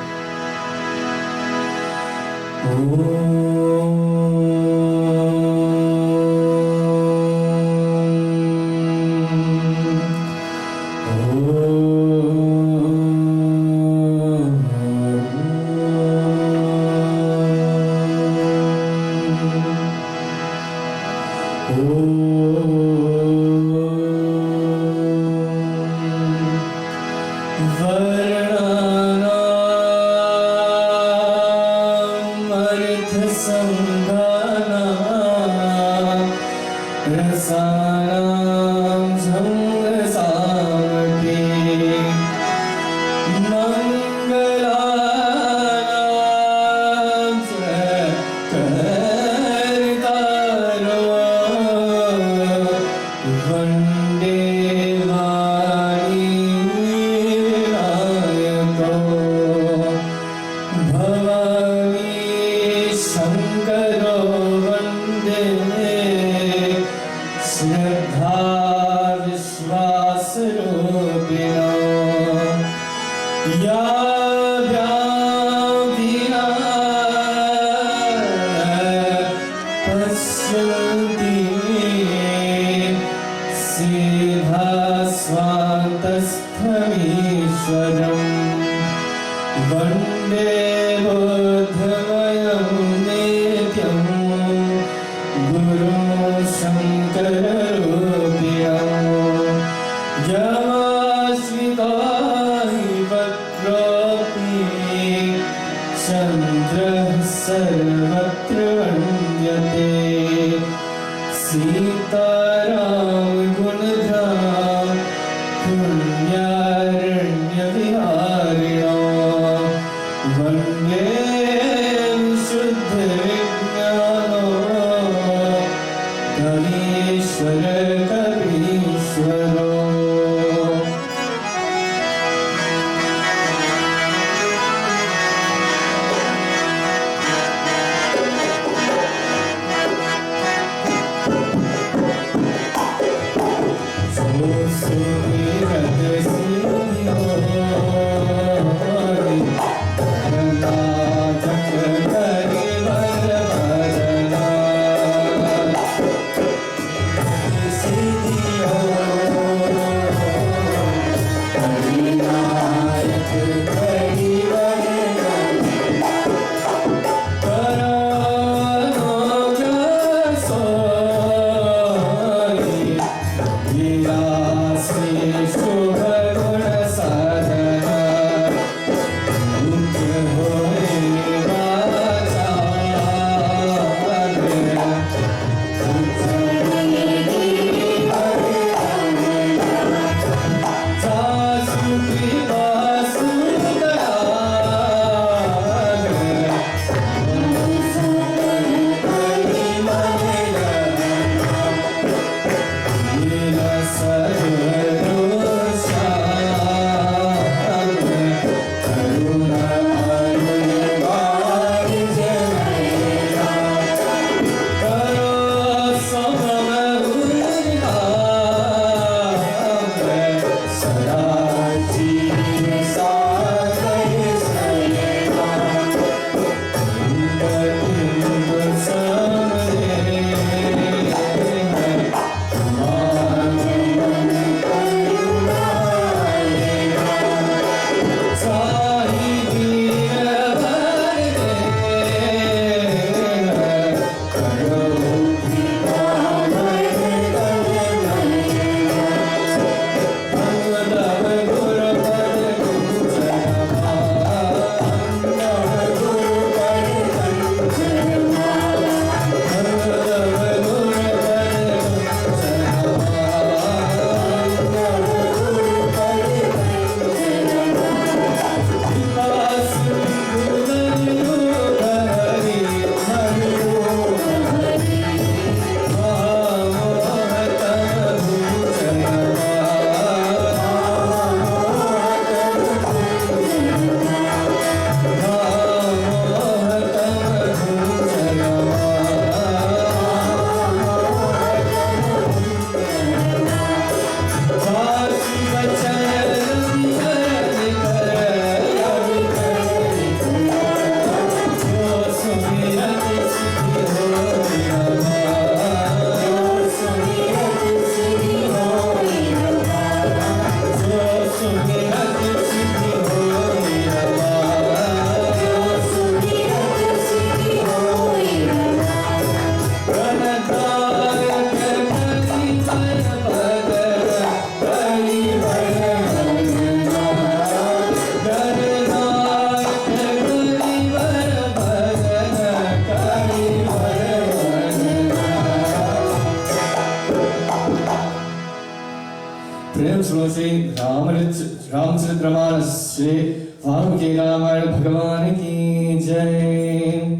Shri Ramacharamanas Shri Valmiki Ramayana Bhagavan Ki Jai.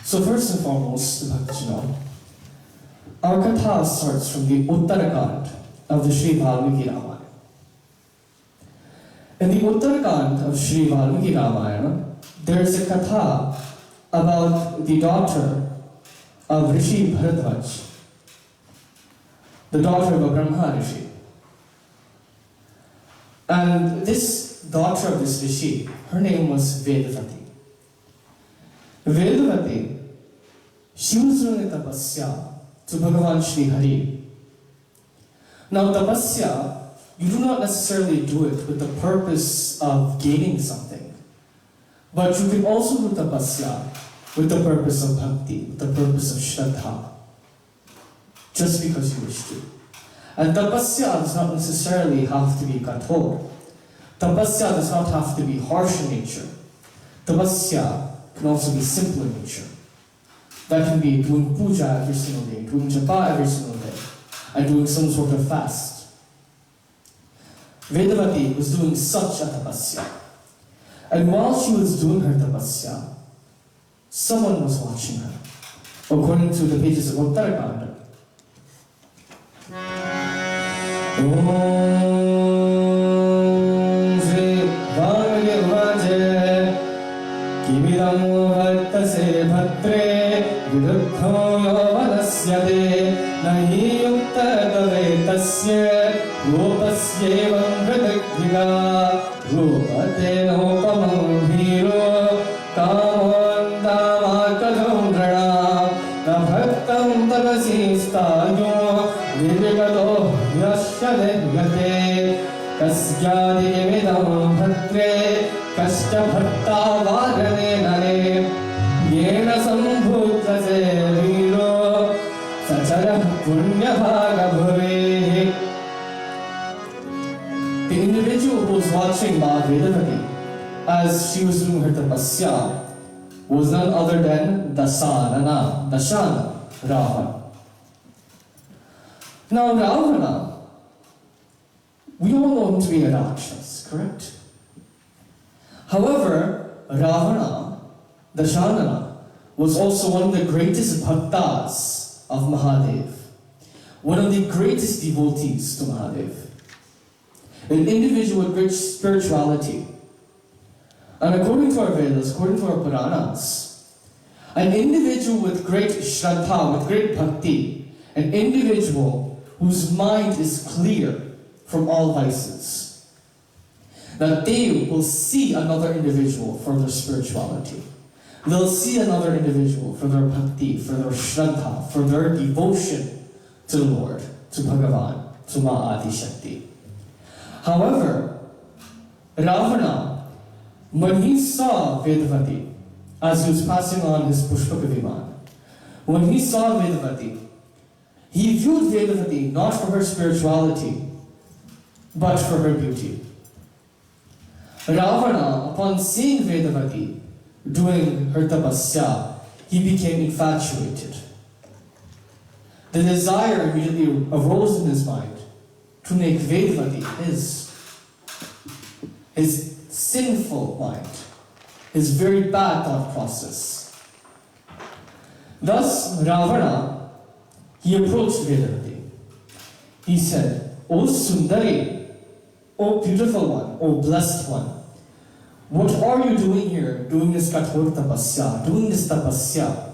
So first and foremost, our katha starts from the Uttarakand of the Sri Valmiki Ramayana. In the Uttarakand of Sri Valmiki Ramayana, there is a katha about the daughter of Rishi Bharadwaj, the daughter of a Brahma Rishi. And this daughter of this Rishi, her name was Vedavati. Vedavati, she was doing a tapasya to Bhagavan Shri Hari. Now tapasya, you do not necessarily do it with the purpose of gaining something, but you can also do tapasya with the purpose of bhakti, with the purpose of shraddha, just because you wish to. And tapasya does not necessarily have to be kathor. Tapasya does not have to be harsh in nature. Tapasya can also be simple in nature. That can be doing puja every single day, doing japa every single day, and doing some sort of fast. Vedavati was doing such a tapasya. And while she was doing her tapasya, someone was watching her. According to the pages of Uttarakanda. Om Shri Valmiki Vaje Kibidam Vartase Bhatre Viduddho Yovanasyate Nahi Yukta Davetasya Rupasyevam Vritakviga Rupate Nopamam Hiro Kamondama Kadondrana Nabhaktam Tapasisthayo Vivigato Yashyadegyate Kasyadi Vidam Bhatre Kashya Bhatta Varane Nare Yena Sambhutase Viro Sachara Punya Bhaga Bhave. The individual who was watching Ma Vedavati as she was doing her tapasya was none other than Dasana, Ravana. Now Ravana, we all know him to be a Rakshas, correct? However, Ravana, Dashanana, was also one of the greatest bhaktas of Mahadev, one of the greatest devotees to Mahadev, an individual with great spirituality. And according to our Vedas, according to our Puranas, an individual with great shraddha, with great bhakti, an individual whose mind is clear from all vices, that they will see another individual for their spirituality. They'll see another individual for their bhakti, for their shraddha, for their devotion to the Lord, to Bhagavan, to Ma'adi Shakti. However, Ravana, when he saw Vedavati, as he was passing on his Pushpaka Viman, when he saw Vedavati, he viewed Vedavati not for her spirituality, but for her beauty. Ravana, upon seeing Vedavati doing her tapasya, he became infatuated. The desire immediately arose in his mind to make Vedavati his sinful mind, his very bad thought process. Thus, Ravana, he approached Vedavati. He said, "O Sundari, O beautiful one, O blessed one, what are you doing here, doing this kathor tapasya, doing this tapasya?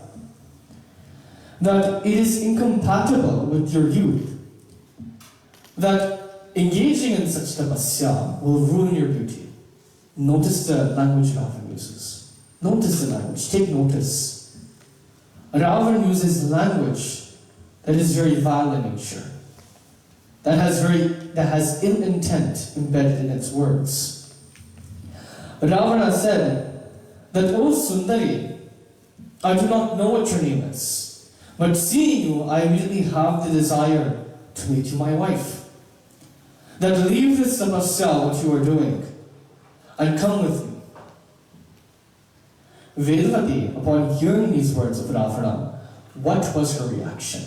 That it is incompatible with your youth, that engaging in such tapasya will ruin your beauty." Notice the language Ravana uses. Notice the language, take notice. Ravana uses language that is very vile in nature, that has ill intent embedded in its words. Ravana said that, "O Sundari, I do not know what your name is, but seeing you, I immediately have the desire to make you my wife. That leave this tapasya, what you are doing, and come with me." Vedavati, upon hearing these words of Ravana, what was her reaction?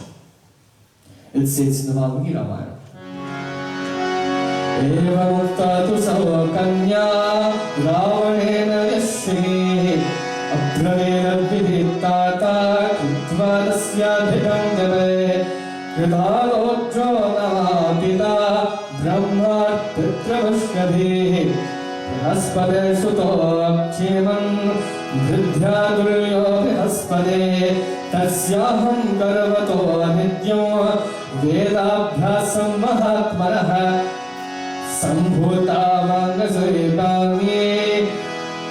It says in the Valmiki Ramayana, एवमुक्ता तु सौ कन्या रावणेन यश्विनी अब्रवीण विदित्ताता कृत्वा तस्याभिगञ्जने कृतालोचो नमः पिता ब्रह्मा पितृपुष्कभिः बृहस्पते सुतो क्षेमं वृद्ध्या दुर्यो बृहस्पते तस्याहं गर्वतो नित्यो वेदाभ्यासं महात्मनः सम्भूता मानसैकाम्ये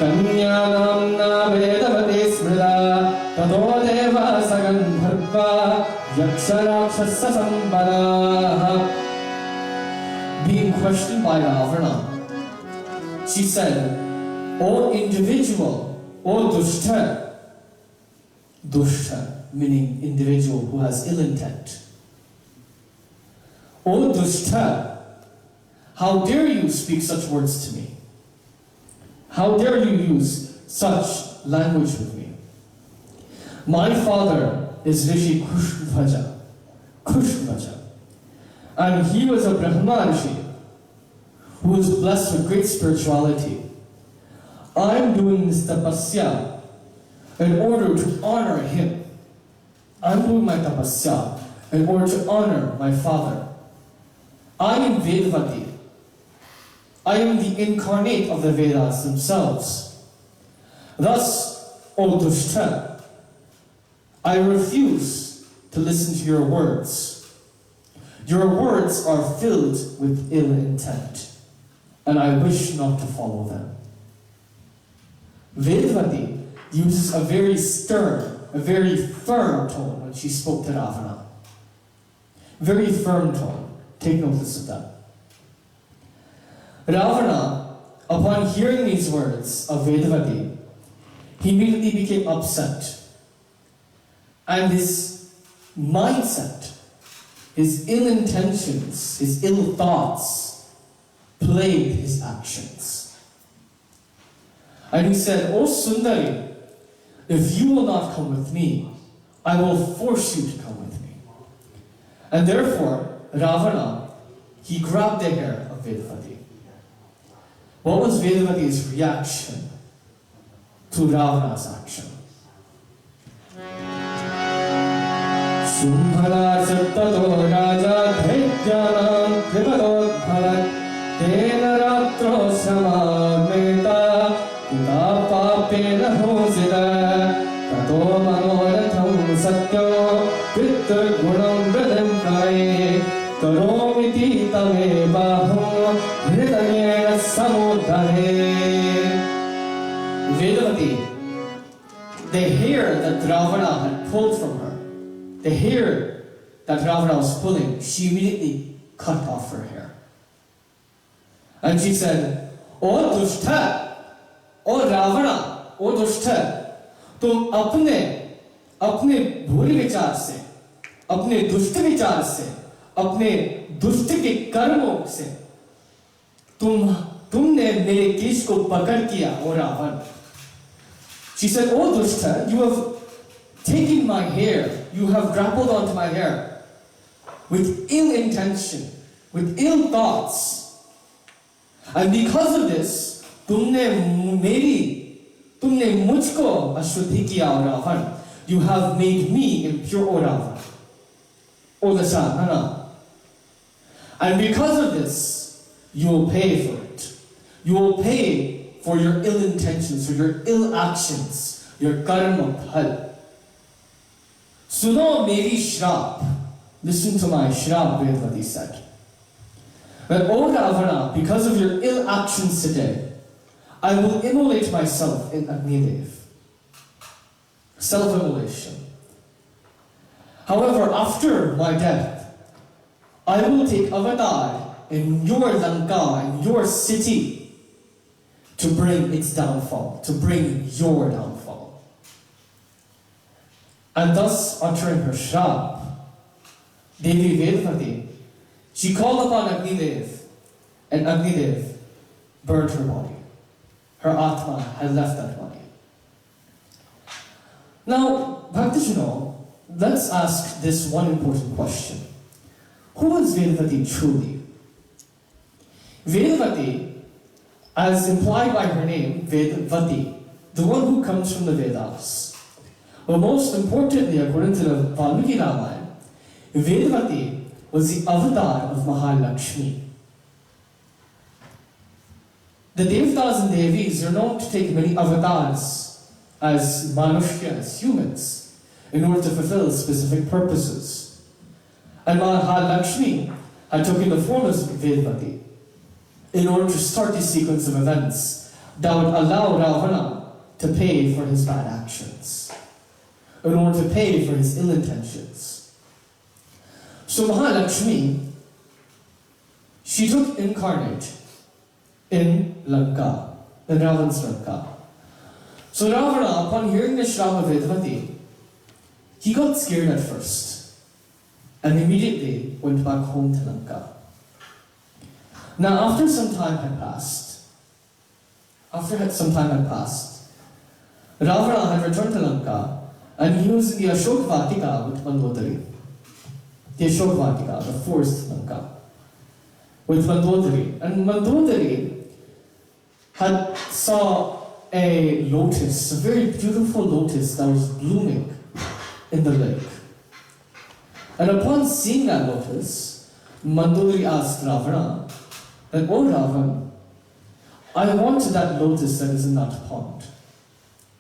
कन्यानां न वेदवती स्मृता ततो देवाः गन्धर्वा यक्षराक्षससम्पदाः. Being questioned by Ravana, she said, O individual, O dushta, dushta meaning individual who has ill intent. O dushta, how dare you speak such words to me? How dare you use such language with me? My father is Rishi Kushvaja, and he was a Brahma Rishi who was blessed with great spirituality. I'm doing this tapasya in order to honor him. I'm doing my tapasya in order to honor my father. I am Vedavati. I am the incarnate of the Vedas themselves. Thus, O Dushta, I refuse to listen to your words. Your words are filled with ill intent, and I wish not to follow them. Vedavati uses a very stern, a very firm tone when she spoke to Ravana. Very firm tone. Take notice of that. Ravana, upon hearing these words of Vedavati, he immediately became upset. And his mindset, his ill intentions, his ill thoughts plagued his actions. And he said, O Sundari, if you will not come with me, I will force you to come with me. And therefore, Ravana, he grabbed the hair of Vedavati. What was Vedavati's reaction to Ravana's action? Sumbhala sattato raja dhaityanam kripadodbhavat tena ratro samameta pita papena hosita tato manoratham satyo pitta gunam vridamkai karomiti tame baho hridayena samudhare. Vedavati, the hair that Ravana had pulled from her, the hair that Ravana was pulling, she immediately cut off her hair. And she said, O Dushta, O Ravana, O Dushta, तुम अपने बुरे विचार से, अपने दुष्ट विचार से, अपने दुष्ट के कर्मों से तुमने मेरे केश को पकड़ किया, O Ravan. She said, O Dushta, you have taken my hair, you have grappled onto my hair with ill intention, with ill thoughts. And because of this, तुमने मुझको अशुद्धि किया, O Ravan. You have made me impure, O Ravan. O Dashanana. And because of this, you will pay for it. You will pay for your ill intentions, for your ill actions, your karma phal. Suno meri shrap. Listen to my shrap, Vedavati said. That, O Ravana, because of your ill actions today, I will immolate myself in Agnidev. Self-immolation. However, after my death, I will take avatar in your Lanka, in your city, to bring its downfall, to bring your downfall. And thus, uttering her shrap, Devi Vedavati, she called upon Agnidev, and Agnidev burned her body. Her Atma had left that body. Now, Bhaktijano, let's ask this one important question. Who was Vedavati truly? Vedavati, as implied by her name, Vedavati, the one who comes from the Vedas. But most importantly, according to the Valmiki Ramayana, Vedavati was the avatar of Mahalakshmi. The Devtas and Devis are known to take many avatars as Manushya, as humans, in order to fulfill specific purposes. And Mahalakshmi had taken the form of Vedavati in order to start the sequence of events that would allow Ravana to pay for his bad actions, in order to pay for his ill intentions. So Mahalakshmi, she took incarnate in Lanka, in Ravana's Lanka. So Ravana, upon hearing the Shrama Vedavati, he got scared at first and immediately went back home to Lanka. Now after some time had passed, Ravana had returned to Lanka and he was in the Ashok Vatika with Mandodari. The Ashok Vatika, the forest Lanka, with Mandodari. And Mandodari had saw a lotus, a very beautiful lotus that was blooming in the lake. And upon seeing that lotus, Mandodari asked Ravana that, "Oh Ravan, I want that lotus that is in that pond.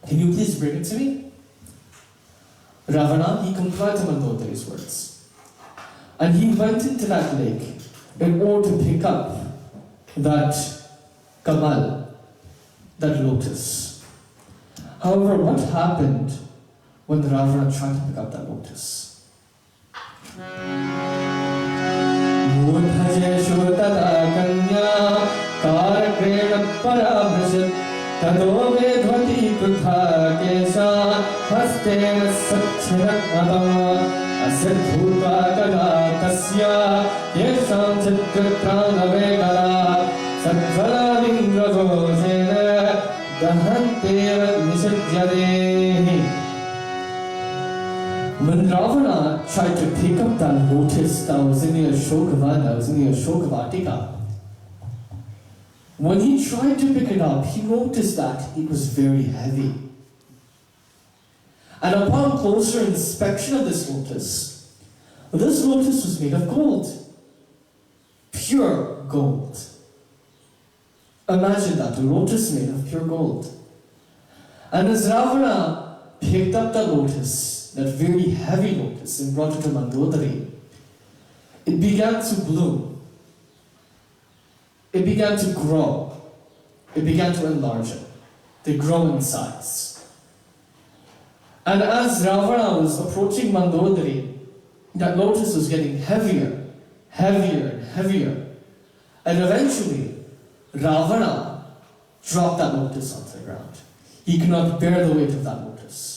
Can you please bring it to me?" Ravana, he complied to Mandodari's words. And he went into that lake in order to pick up that kamal, that lotus. However, what happened when Ravana tried to pick up that lotus? When Ravana tried to pick up that lotus that was in the Ashokavana, that was in the Ashokavatika, when he tried to pick it up, he noticed that it was very heavy. And upon closer inspection of this lotus was made of gold. Pure gold. Imagine that, a lotus made of pure gold. And as Ravana picked up the lotus, that very heavy lotus, and brought it to Mandodari, it began to bloom. It began to grow. It began to enlarge it. They grow in size. And as Ravana was approaching Mandodari, that lotus was getting heavier, heavier, and heavier. And eventually, Ravana dropped that lotus onto the ground. He could not bear the weight of that lotus.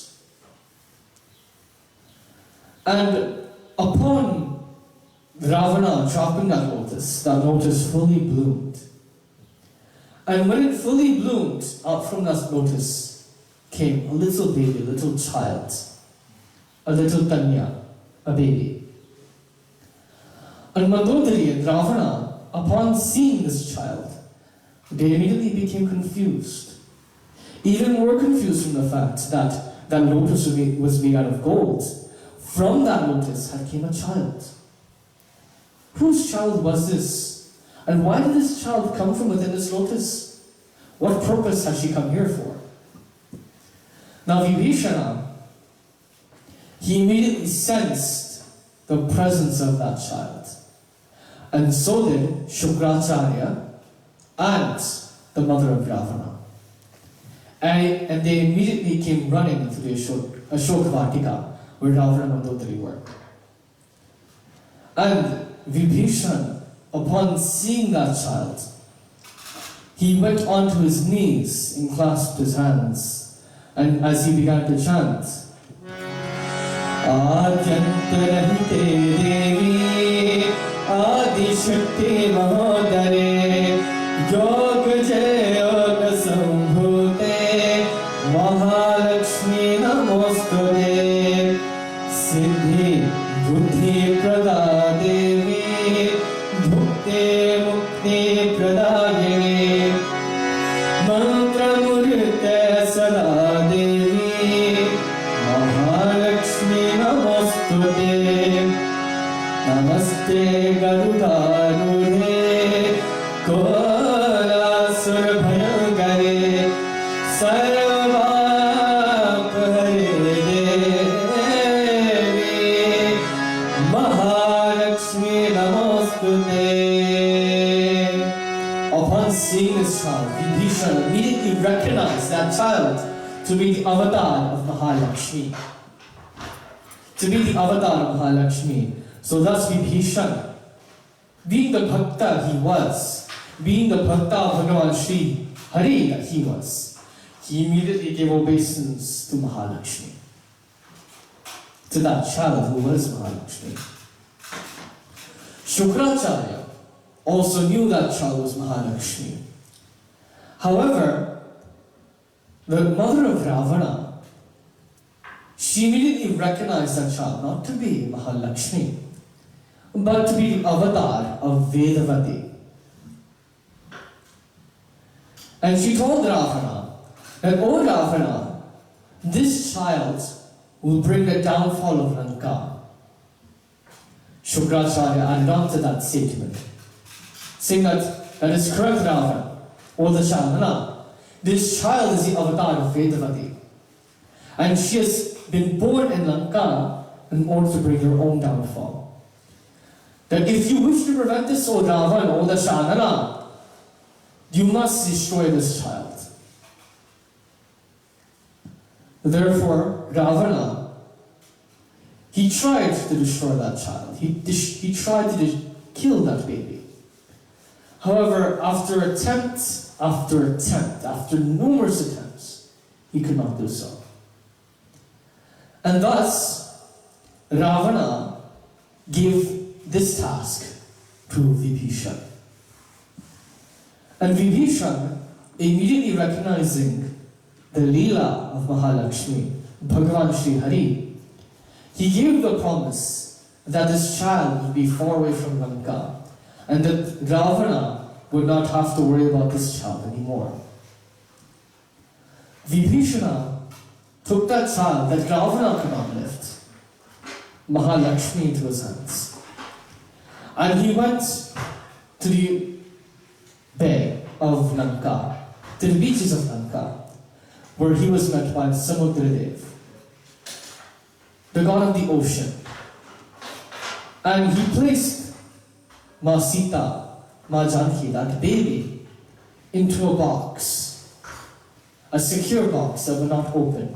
And upon Ravana dropping that lotus fully bloomed. And when it fully bloomed, out from that lotus came a little baby, a little child, a little Tanya, a baby. And Mandodari and Ravana, upon seeing this child, they immediately became confused. Even more confused from the fact that that lotus was made out of gold. From that lotus had came a child. Whose child was this? And why did this child come from within this lotus? What purpose has she come here for? Now Vibhishana, he immediately sensed the presence of that child. And so did Shukracharya and the mother of Ravana. And they immediately came running into the Ashokavatika, where Ravana and Mandodari were. And Vibhishana, upon seeing that child, he went onto his knees and clasped his hands. And as he began to chant, Adyantarahite Devi Adishakti Mahodare Yog Jayog Sambhute Mahalakshmi Namostode Siddhi Buddhi Prada Devi Bhukti Mukti Prada Sarvapari Devi Mahalakshmi Namostute. Upon seeing this child, Vibhishana immediately recognized that child to be the avatar of Mahalakshmi. To be the avatar of Mahalakshmi. So thus Vibhishana, being the bhakta he was, being the bhakta of Bhagavan Shri Hari that he was, he immediately gave obeisance to Mahalakshmi. To that child who was Mahalakshmi. Shukracharya also knew that child was Mahalakshmi. However, the mother of Ravana, she immediately recognized that child not to be Mahalakshmi, but to be the avatar of Vedavati. And she told Ravana that, "O Ravana, this child will bring the downfall of Lanka." Shukracharya added on to that statement, saying that is correct, Ravana, O Dashanana. This child is the avatar of Vedavati. And she has been born in Lanka in order to bring her own downfall. That if you wish to prevent this, O Ravana, O Dashanana, you must destroy this child. Therefore, Ravana, he tried to destroy that child. He tried to kill that baby. However, after numerous attempts, he could not do so. And thus, Ravana gave this task to Vibhishana. And Vibhishana, immediately recognizing the Leela of Mahalakshmi, Bhagavan Shri Hari, he gave the promise that this child would be far away from Lanka, and that Ravana would not have to worry about this child anymore. Vibhishana took that child that Ravana could not lift, Mahalakshmi, into his hands. And he went to the bay of Lanka, to the beaches of Lanka, where he was met by Samudradev, the god of the ocean. And he placed Ma Sita, Ma Janki, that baby, into a box, a secure box that would not open.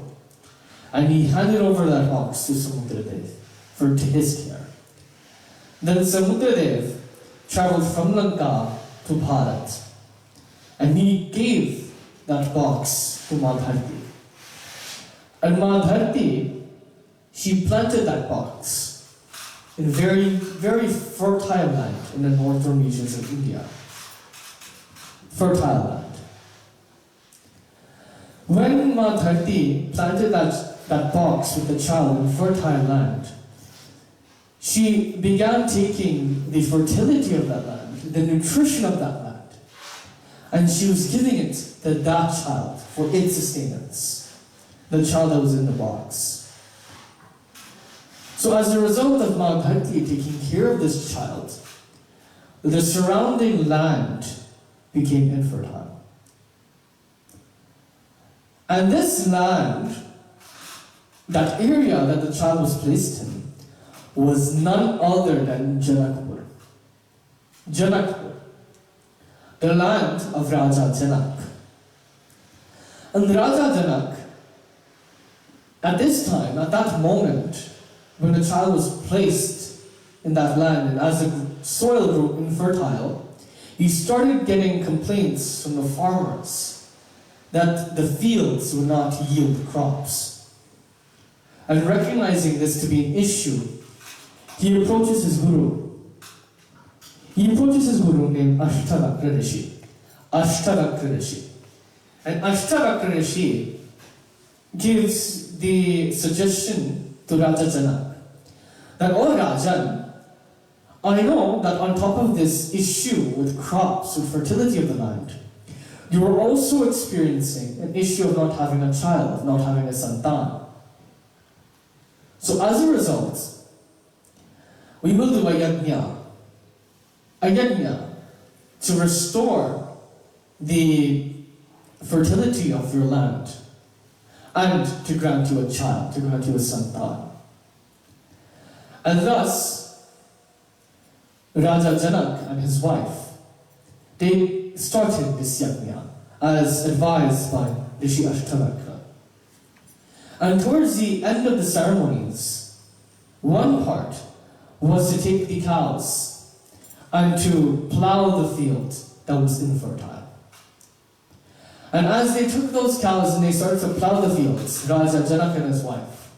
And he handed over that box to Samudradev to his care. Then Samudradev traveled from Lanka to Bharat, and he gave that box to Madharti. And Madharti, she planted that box in very, very fertile land in the northern regions of India. Fertile land. When Madharti planted that box with the child in fertile land, she began taking the fertility of that land, the nutrition of that land, and she was giving it to that child for its sustenance, the child that was in the box. So as a result of Madharti taking care of this child, the surrounding land became infertile. And this land, that area that the child was placed in, was none other than Janakpur. Janakpur, the land of Raja Janak. And Raja Janak, at this time, at that moment, when the child was placed in that land, and as the soil grew infertile, he started getting complaints from the farmers that the fields would not yield crops. And recognizing this to be an issue, he approaches his guru. He approaches his guru named Ashtavakra Rishi. Ashtavakra Rishi. And Ashtavakra Rishi gives the suggestion to Raja Janak that, "Oh Rajan, I know that on top of this issue with crops, with fertility of the land, you are also experiencing an issue of not having a child, of not having a santan. So as a result, we will do a yajna to restore the fertility of your land, and to grant you a child, to grant you a santan. And thus, Raja Janak and his wife, they started this yajna as advised by Rishi Ashtarakra. And towards the end of the ceremonies, one part was to take the cows and to plow the field that was infertile. And as they took those cows and they started to plow the fields, Raja Janak and his wife,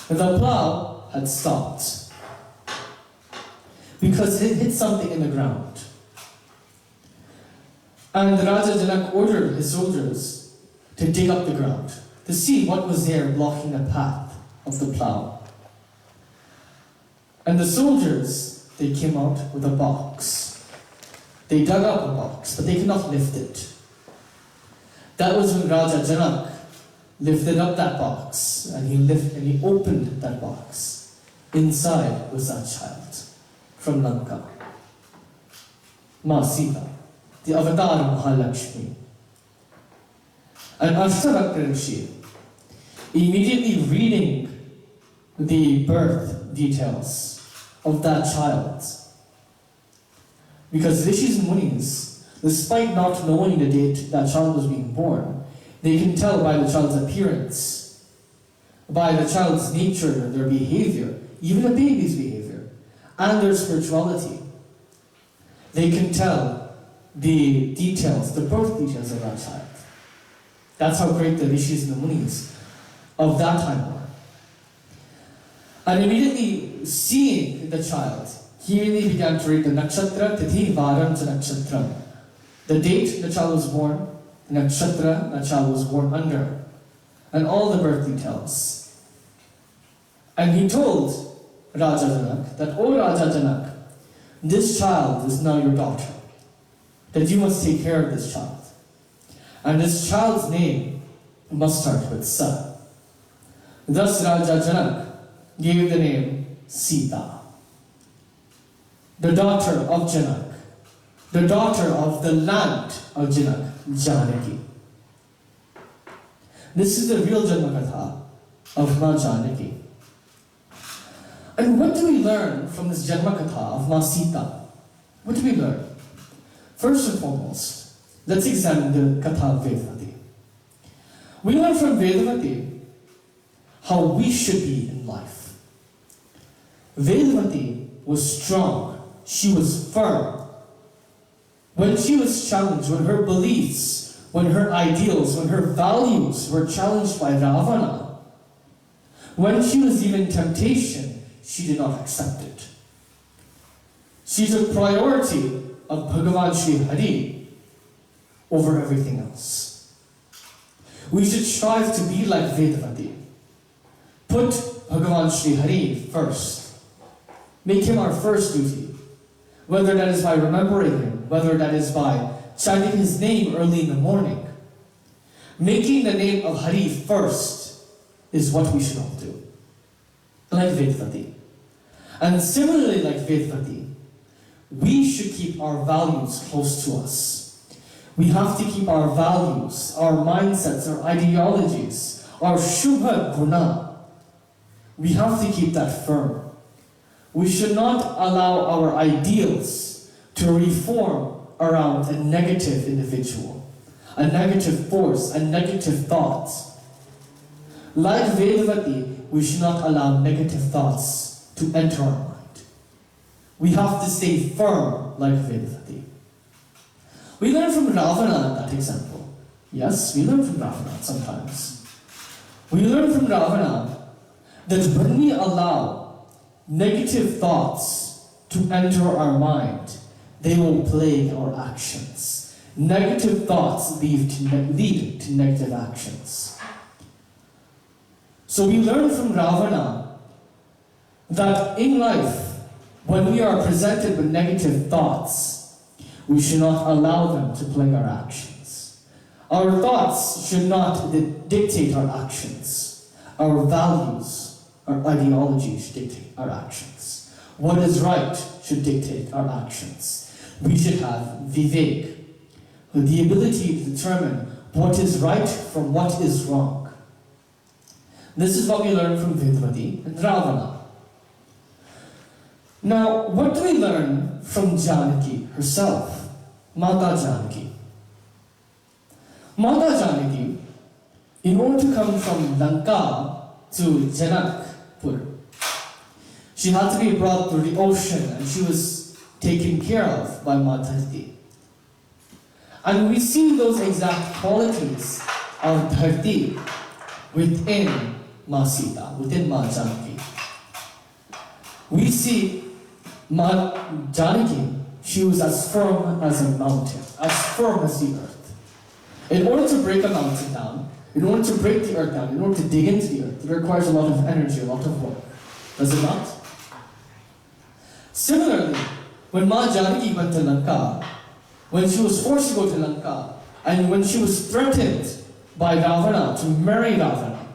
the plow had stopped because it hit something in the ground. And Raja Janak ordered his soldiers to dig up the ground to see what was there blocking the path of the plow. And the soldiers, they came out with a box. They dug up a box, but they could not lift it. That was when Raja Janak lifted up that box, and he opened that box. Inside was that child from Lanka, Ma Sita, the avatar of Mahalakshmi. And Ashtarakra Rishi, immediately reading the birth details of that child, because Rishis and Munis, despite not knowing the date that child was being born, they can tell by the child's appearance, by the child's nature, their behavior, even a baby's behavior, and their spirituality. They can tell the details, the birth details of that child. That's how great the Rishis and the Munis of that time were. And immediately seeing the child, he really began to read the nakshatra, tithi, varam, nakshatra. The date the child was born, the nakshatra the child was born under, and all the birth details. And he told Raja Janak that, "O Raja Janak, this child is now your daughter, that you must take care of this child. And this child's name must start with Sa." Thus Raja Janak gave the name Sita, the daughter of Janak, the daughter of the land of Janak, Janaki. This is the real Janma Katha of Ma Janaki. And what do we learn from this Janma Katha of Ma Sita? What do we learn? First and foremost, let's examine the Katha of Vedavati. We learn from Vedavati how we should be in life. Vedavati was strong, she was firm. When she was challenged, when her beliefs, when her ideals, when her values were challenged by Ravana, when she was given temptation, she did not accept it. She took priority of Bhagavan Sri Hari over everything else. We should strive to be like Vedavati. Put Bhagavan Sri Hari first. Make him our first duty. Whether that is by remembering him, whether that is by chanting his name early in the morning. Making the name of Hari first is what we should all do. Like Vedavati. And similarly like Vedavati, we should keep our values close to us. We have to keep our values, our mindsets, our ideologies, our Shubha Guna. We have to keep that firm. We should not allow our ideals to reform around a negative individual, a negative force, a negative thought. Like Vedavati, we should not allow negative thoughts to enter our mind. We have to stay firm like Vedavati. We learn from Ravana in that example. Yes, we learn from Ravana sometimes. We learn from Ravana that when we allow negative thoughts to enter our mind, they will plague our actions. Negative thoughts lead to negative actions. So we learn from Ravana that in life, when we are presented with negative thoughts, we should not allow them to plague our actions. Our thoughts should not dictate our actions. Our values, our ideology should dictate our actions. What is right should dictate our actions. We should have vivek. the ability to determine what is right from what is wrong. This is what we learn from Vedvati and Ravana. Now, what do we learn from Janaki herself, Mata Janaki? Mata Janaki, in order to come from Lanka to Janakpur, she had to be brought through the ocean, and she was taken care of by Ma Dharti. And we see those exact qualities of Dharti within Ma Sita, within Ma Janaki. We see Ma Janaki, she was as firm as a mountain, as firm as the earth. In order to break a mountain down, in order to break the earth down, in order to dig into the earth, it requires a lot of energy, a lot of work. Does it not? Similarly, when Ma Janaki went to Lanka, when she was forced to go to Lanka, and when she was threatened by Ravana to marry Ravana,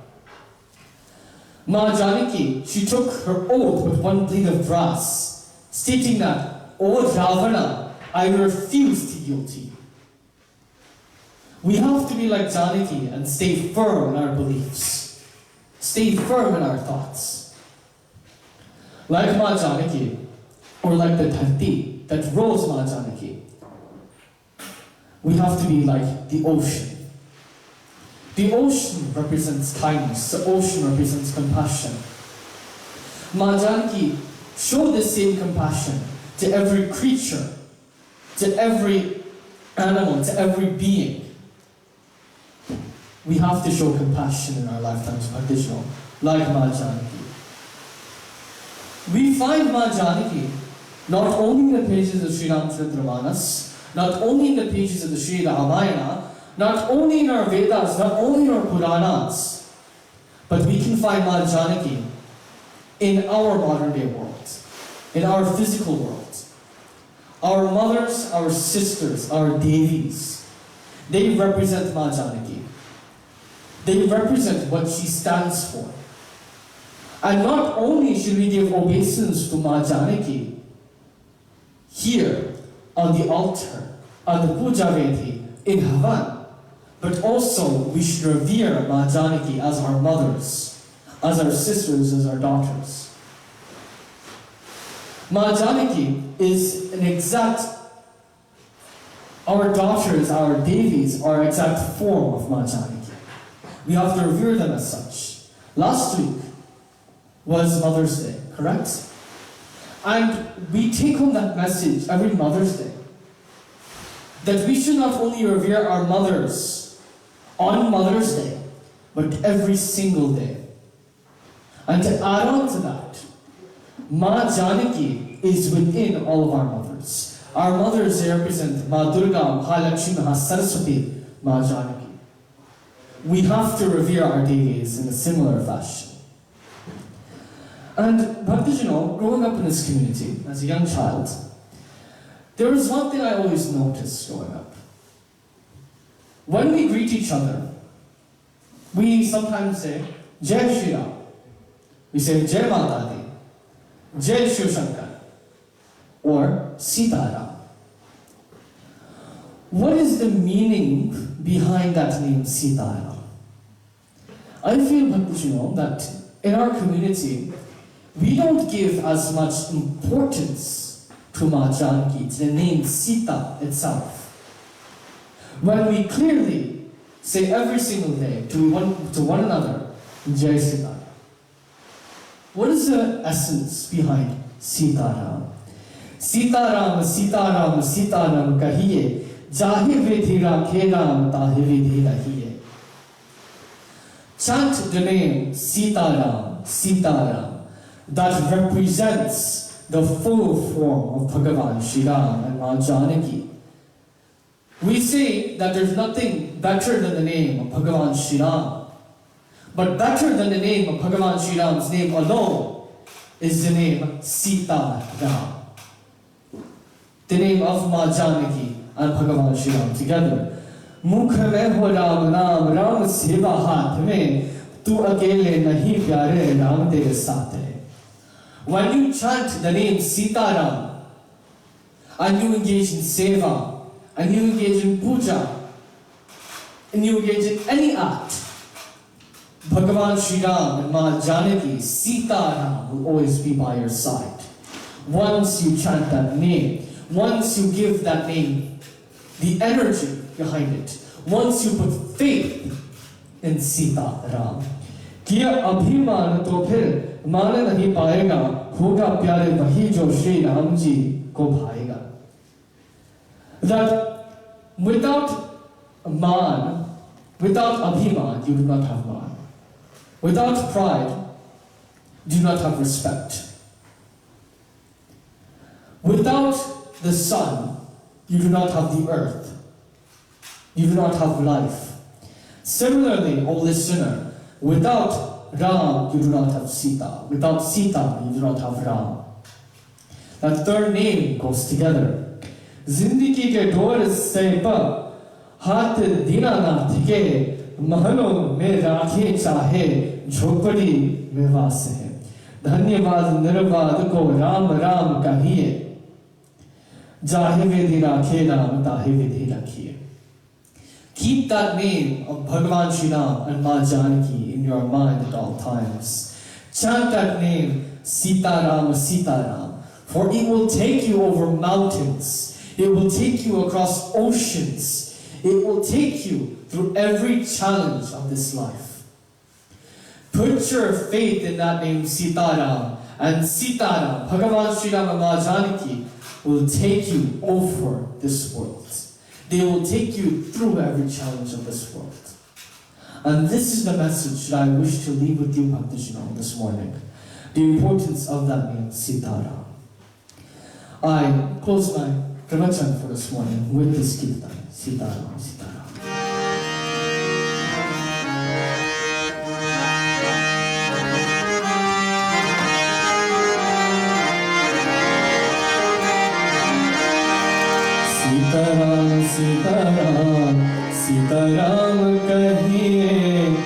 Ma Janaki, she took her oath with one blade of brass, stating that, "O Ravana, I refuse to yield to you." We have to be like Janaki and stay firm in our beliefs, stay firm in our thoughts. Like Ma Janaki, or like the Dharti that rose Ma Janaki, we have to be like the ocean. The ocean represents kindness, the ocean represents compassion. Ma Janaki showed the same compassion to every creature, to every animal, to every being. We have to show compassion in our lifetimes, Bhakti, like Ma Janaki. We find Ma Janaki not only in the pages of Sri Ramacharitra, not only in the pages of the Sri Ramayana, not only in our Vedas, not only in our Puranas, but we can find Ma Janaki in our modern day world, in our physical world. Our mothers, our sisters, our Devis, they represent Ma Janaki. They represent what she stands for. And not only should we give obeisance to Ma Janaki here on the altar, on the Puja Vedhi, in Havan, but also we should revere Ma Janaki as our mothers, as our sisters, as our daughters. Ma Janaki is an exact, our daughters, our Devis, are an exact form of Ma Janaki. We have to revere them as such. Last week was Mother's Day, correct? And we take home that message every Mother's Day, that we should not only revere our mothers on Mother's Day, but every single day. And to add on to that, Ma Janaki is within all of our mothers. Our mothers, they represent Ma Durga, Mahalakshmi, Mahasaraswati, Ma Janaki. We have to revere our deities in a similar fashion. And Bhakti, growing up in this community as a young child, there was one thing I always noticed growing up. When we greet each other, we sometimes say, Jai Shri Ram. We say, Jai Mata Di, Jai Shiv Shankar, or Sita Ram. What is the meaning behind that name, Sita Ram? I feel, Bhakti, that in our community, we don't give as much importance to Ma Janaki, to the name Sita itself. When we clearly say every single day to one another, Jai Sita. What is the essence behind Sita Ram? Sita Ram, Sita Ram, Sita Ram kahiye, jahe vedhira khe Ram tahe vedhira hiye. Chant the name Sita Ram, Sita Ram, that represents the full form of Bhagavan Shri Ram and Ma Janaki. We say that there's nothing better than the name of Bhagavan Shri Ram, but better than the name of Bhagavan Shri Ram's name alone is the name Sita Ram, the name of Ma Janaki and Bhagavan Shri Ram together. Mukh mein ho Ram naam, Ram seva haath mein, tu akele nahi pyare, Ram tere saath hai. When you chant the name Sita Ram and you engage in seva and you engage in puja, and you engage in any act, Bhagavan Shri Ram and Ma Janaki, Sita Ram will always be by your side. Once you chant that name, once you give that name the energy behind it, once you put faith in Sita Ram, किया अभिमान तो फिर मान नहीं पाएगा, होगा प्यारे वही जो श्री राम जी को भाएगा. That without man, without abhiman, you do not have man. Without pride, you do not have respect. Without the sun, you do not have the earth. You do not have life. Similarly, O listener, without Ram, you do not have Sita. Without Sita, you do not have Ram. That third name goes together. Zindagi ke door se pa हाथ दीना ना थिके, महलों में राखे चाहे, झोपड़ी में वास है. धन्यवाद निर्वाद को राम राम कहिए, जाहे विधि राखे राम ताहे विधि रखिए. Keep that name of Bhagavan Shri Ram and Ma Janaki in your mind at all times. Chant that name, Sita Ram, for it will take you over mountains. It will take you across oceans. It will take you through every challenge of this life. Put your faith in that name, Sitaram, and Sitaram, Bhagavan Shri Ram and Ma Janaki, will take you over this world. They will take you through every challenge of this world. And this is the message that I wish to leave with you, Bhaktajano, this morning. The importance of that name, Sitaram. I close my pravachan for this morning with this kirtan, Sitaram, Sitaram. Sitaram, Sitaram, Sitaram kahiye,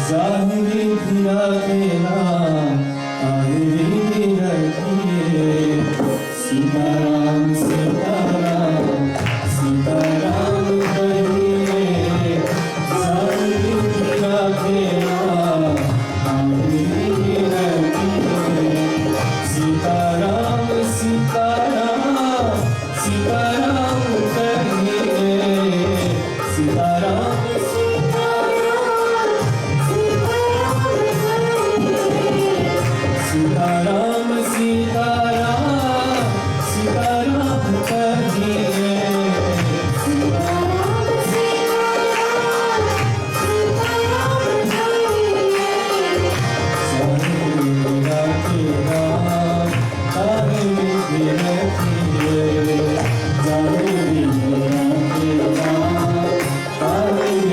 zahiri bhira ke naam, tahiri bhi rakhiye. Sitaram, Sitaram, Sitaram kahiye, zahiri bhira ke naam, tahiri bhi rakhiye. Sitaram, Sitaram, Sitaram. Hare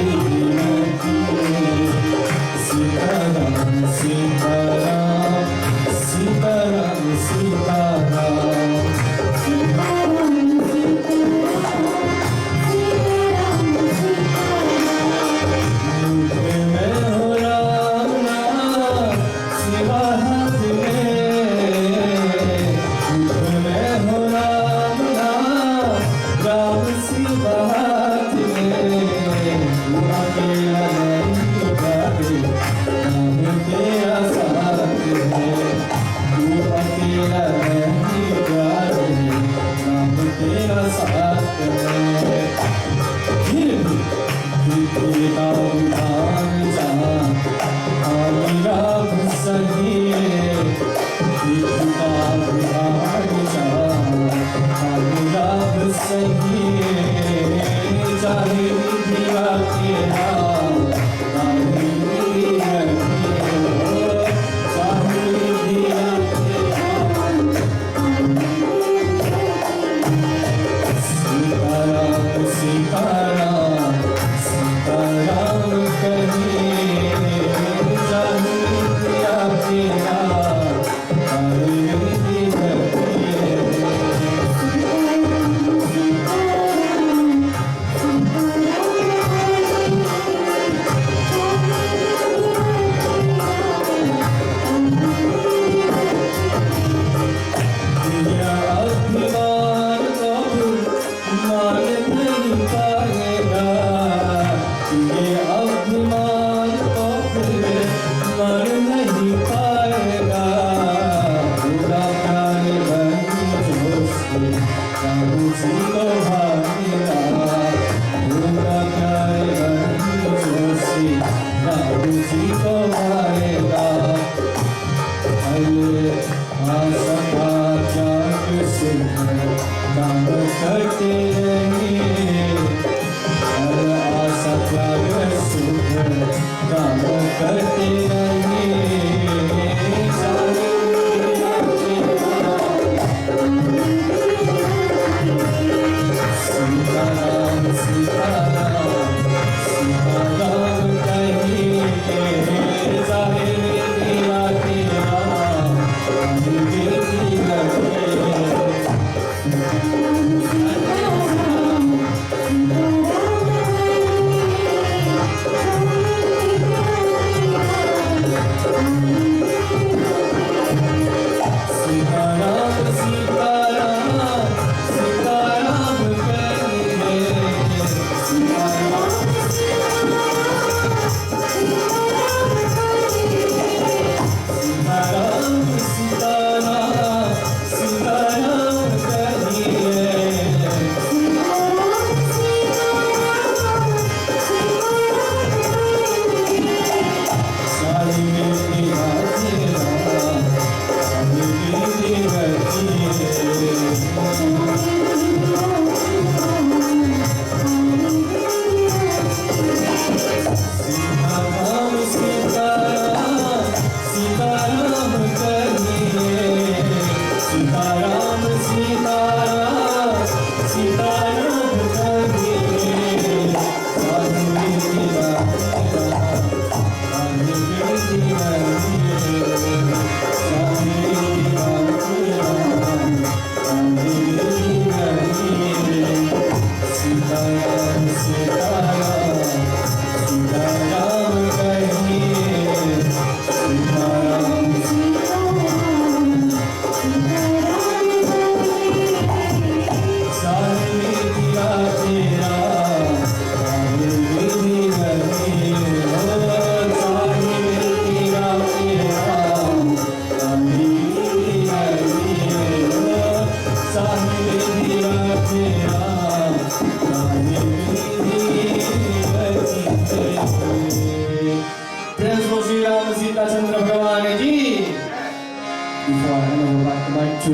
Before I hand over back the mic to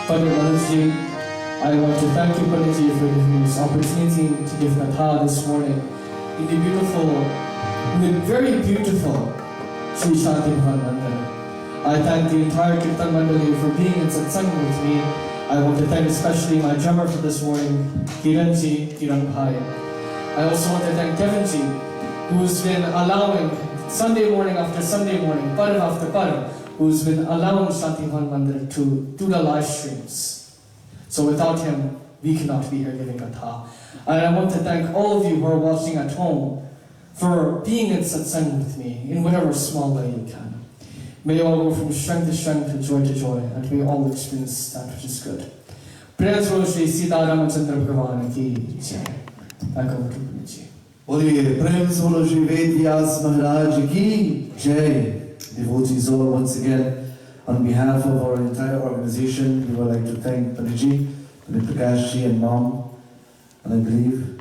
Father Manoj, I want to thank you, Manoj, for giving me this opportunity to give katha this morning in the very beautiful Sri Shaanti Bhavan Mandir. I thank the entire Kirtan Mandali for being in Satsangh with me. I want to thank especially my drummer for this morning, Kiran Bhai. I also want to thank Kevin Ji, who's been allowing Sunday morning after Sunday morning, Parv after Parv, who's been allowing Shaanti Bhavan Mandir to do the live streams. So without him, we cannot be here giving katha. And I want to thank all of you who are watching at home for being in Satsang with me in whatever small way you can. May you all go from strength to strength, to joy, and may you all experience that which is good. Praise Lord Shri Sita Ramachandra Bhagavan ki jai. Back over to Guruji. बोलिए प्रेम से बोलो श्री वेद व्यास महाराज की जय. Devotees all, once again, on behalf of our entire organization, we would like to thank Paniji, Prakash ji and Mom, and I believe,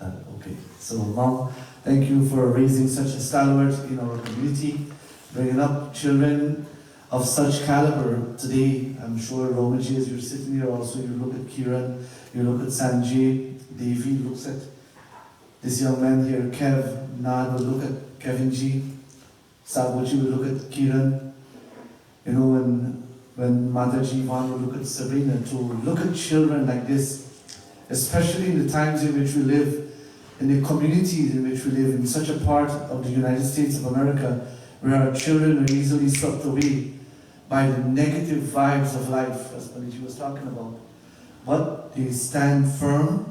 okay, so Mom, thank you for raising such a stalwart in our community, bringing up children of such caliber today. I'm sure Romaji, as you're sitting here also, you look at Kiran, you look at Sanjay, Devi looks at this young man here, Kev, Nad will look at Kevin ji, Sabuji will look at Kiran, you know, when Mataji Van will look at Sabrina, to look at children like this, especially in the times in which we live, in the communities in which we live, in such a part of the United States of America, where our children are easily swept away by the negative vibes of life, as Manoj was talking about. But they stand firm,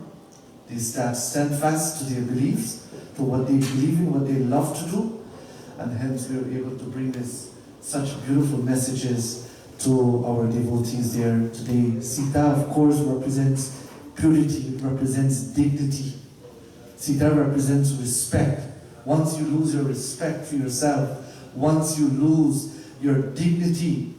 they stand steadfast to their beliefs, to what they believe in, what they love to do, and hence we are able to bring such beautiful messages to our devotees there today. Sita, of course, represents purity, it represents dignity. Sita represents respect. Once you lose your respect for yourself, once you lose your dignity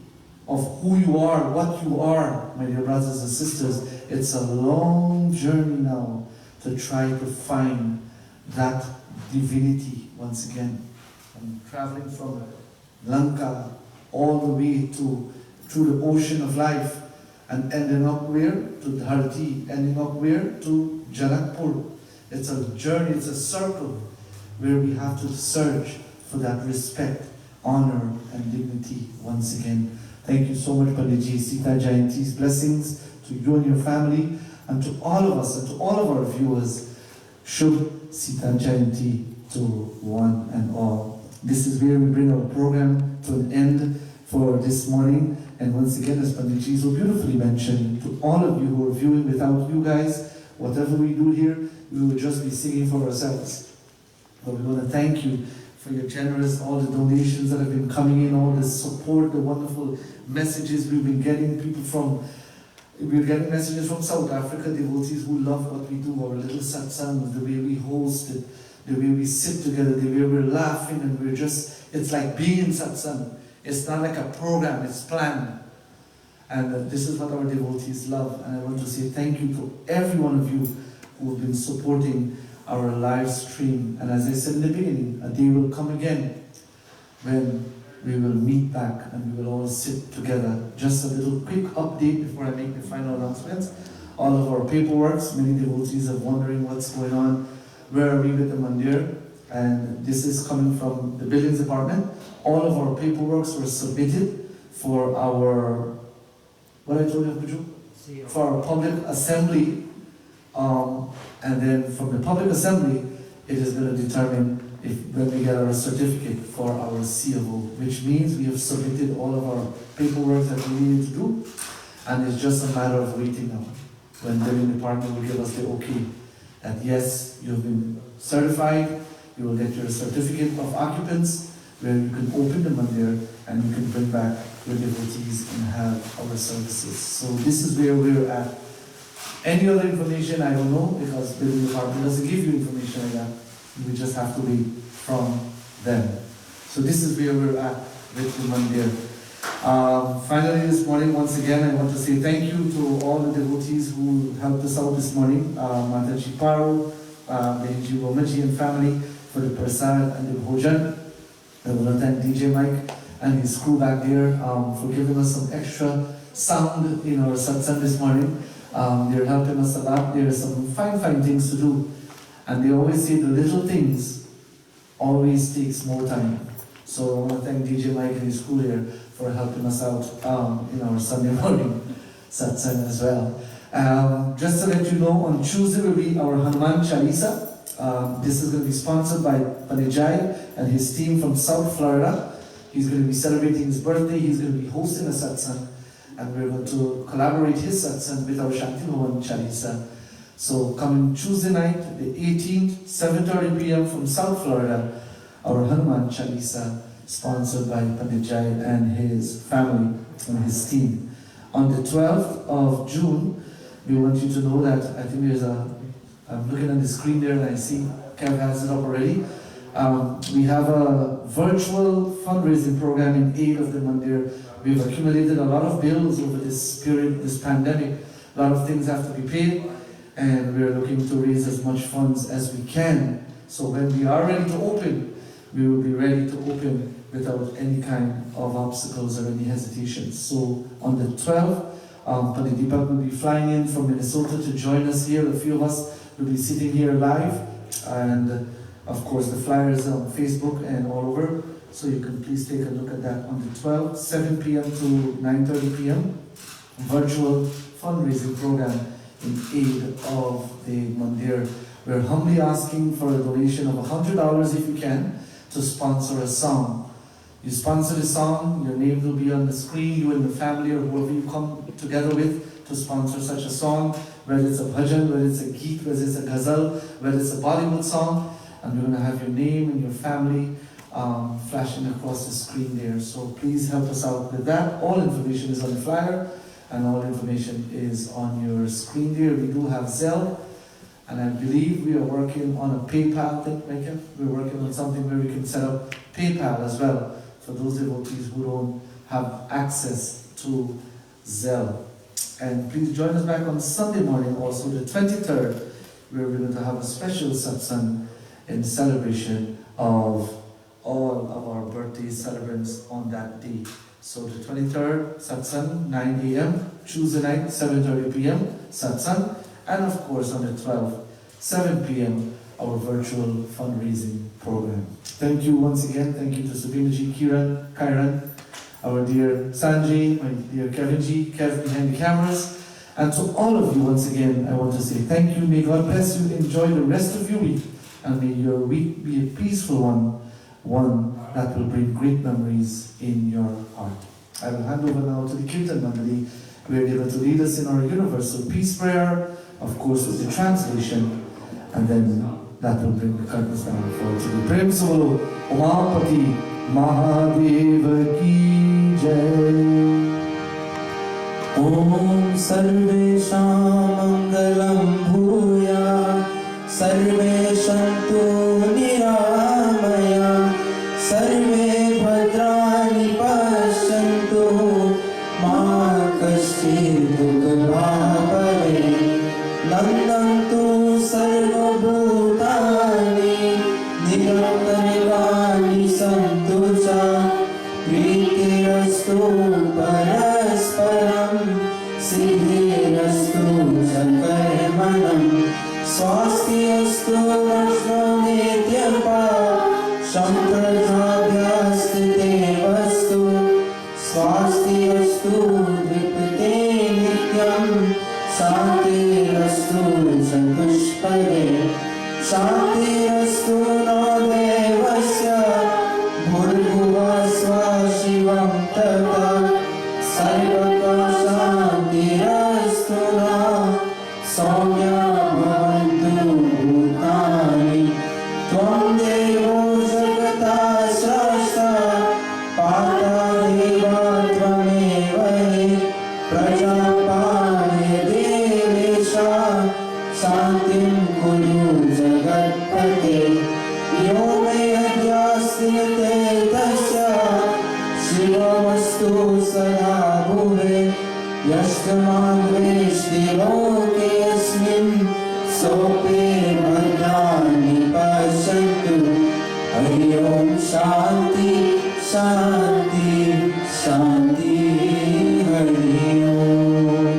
of who you are, what you are, my dear brothers and sisters, it's a long journey now to try to find that divinity once again. I'm traveling from Lanka all the way through the ocean of life and ending up where? To Dharti, ending up where? To Janakpur. It's a journey, it's a circle where we have to search for that respect, honor, and dignity once again. Thank you so much, Panditji. Sita Jayanti's blessings to you and your family, and to all of us, and to all of our viewers. Shubh Sita Jayanti to one and all. This is where we bring our program to an end for this morning. And once again, as Panditji so beautifully mentioned, to all of you who are viewing, without you guys, whatever we do here, we will just be singing for ourselves. But we want to thank you for your generous, all the donations that have been coming in, all the support, the wonderful messages we've been getting. We're getting messages from South Africa, devotees who love what we do, our little satsangs, the way we host it, the way we sit together, the way we're laughing, and it's like being in satsang. It's not like a program, it's planned. And this is what our devotees love. And I want to say thank you to every one of you who have been supporting our live stream. And as I said in the beginning, a day will come again when we will meet back and we will all sit together. Just a little quick update before I make the final announcements. All of our paperworks, many devotees are wondering what's going on. Where are we with the Mandir? And this is coming from the buildings department. All of our paperworks were submitted for our, what I told you, Kuju? For our public assembly. And then from the public assembly, it is going to determine when we get our certificate for our CFO, which means we have submitted all of our paperwork that we needed to do, and it's just a matter of waiting now when the building department will give us the okay that yes, you've been certified, you will get your certificate of occupants, where you can open the mandir and you can bring back your devotees and have our services. So this is where we're at. Any other information, I don't know, because the building department doesn't give you information like that. You just have to wait from them. So this is where we're at with the mandir. Finally this morning, once again, I want to say thank you to all the devotees who helped us out this morning. Mataji Paro, Behinji Womaji and family for the prasad and the bhajan. I want to thank DJ Mike and his crew back there for giving us some extra sound in our satsang this morning. They're helping us a lot. There are some fine things to do. And they always say the little things always takes more time. So I want to thank DJ Mike and his crew here for helping us out in our Sunday morning satsang as well. Just to let you know, on Tuesday will be our Hanuman Chalisa. This is going to be sponsored by Panijai and his team from South Florida. He's going to be celebrating his birthday. He's going to be hosting a satsang, and we're going to collaborate his satsang with our Shaanti Bhavan Chalisa. So coming Tuesday night, the 18th, 7:30 p.m. from South Florida, our Hanuman Chalisa, sponsored by Panijai and his family and his team. On the 12th of June, we want you to know that I think there's I'm looking at the screen there and I see Kev has it up already. We have a virtual fundraising program in aid of the mandir. We've accumulated a lot of bills over this period, this pandemic. A lot of things have to be paid, and we're looking to raise as much funds as we can. So when we are ready to open, we will be ready to open without any kind of obstacles or any hesitations. So on the 12th, Panidipak will be flying in from Minnesota to join us here. A few of us will be sitting here live, and of course the flyers on Facebook and all over, so you can please take a look at that on the 12th, 7 p.m. to 9:30 p.m. virtual fundraising program in aid of the mandir. We're humbly asking for a donation of $100 if you can to sponsor a song. You sponsor the song, your name will be on the screen, you and the family or whoever you come together with to sponsor such a song, whether it's a bhajan, whether it's a geet, whether it's a ghazal, whether it's a Bollywood song, and we're going to have your name and your family flashing across the screen there. So please help us out with that. All information is on the flyer, and all information is on your screen there. We do have Zelle, and I believe we are working on a PayPal thing, Micah. We're working on something where we can set up PayPal as well for those devotees who don't have access to Zelle. And please join us back on Sunday morning, also the 23rd, where we're going to have a special satsang in celebration of all of our birthday celebrants on that day. So the 23rd, satsang, 9 a.m., Tuesday night, 7:30 p.m., satsang, and of course on the 12th, 7 p.m., our virtual fundraising program. Thank you once again. Thank you to Sabinaji, Kairan, our dear Sanjay, my dear Kevinji, Kev behind the cameras, and to all of you once again, I want to say thank you. May God bless you. Enjoy the rest of your week, and may your week be a peaceful one that will bring great memories in your heart. I will hand over now to the Kirtan Mandali, where they are to lead us in our universal peace prayer, of course with the translation, and then that will bring the curtains down for today. Prem Solo, Umapati Mahadeva Ki Jai. Om Sarvesham Mangalam Bhuya, Sarve Shantu Niramaya, Sarve Bhadrani Pashyantu, Ma Kaschid Dukhabhave, Nandantu Sarva Bhutani, Nirantarivani Santuja, Priti-rastu Parasparam, Siddhi-rastu Sakarmanam, Swasti-astu Vajra-nityapa, Shamprajabhyastite-vastu, Swasti-astu Dripte-nityam, Shanti-rastu Chatushpade, Shanti-rastu no-devasya, Bhurguvasva Shivam Tata, Sarvata Shanti-rastu na, Soumya Bhavantu समाद्वेष्टि लोकेऽस्मिन् सोऽपि भद्राणि पश्यन्तु हरि ओम शांति शांति शांति हरि ओम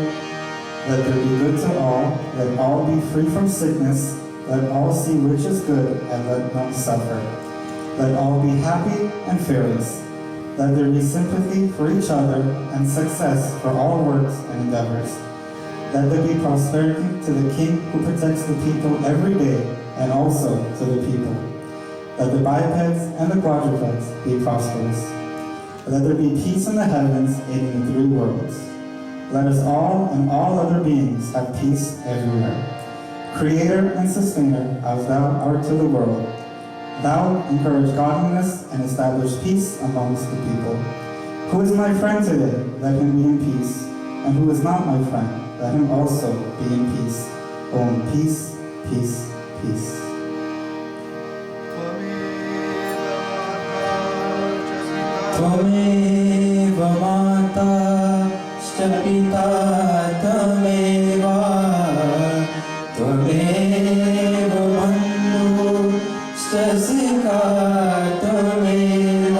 Let there be good to all, let all be free from sickness, let all see which is good, and let none suffer. Let all be happy and fearless. Let there be sympathy for each other and success for all works and endeavors. Let there be prosperity to the King who protects the people every day and also to the people. Let the bipeds and the quadrupeds be prosperous. Let there be peace in the heavens and in the three worlds. Let us all and all other beings have peace everywhere. Creator and sustainer as thou art to the world, thou encourage godliness and establish peace amongst the people. Who is my friend today? Let him be in peace. And who is not my friend? Let him also be in peace. Om, peace, peace, peace. त्वमेव माता च पिता त्वमेव त्वमेव बन्धुश्च सखा त्वमेव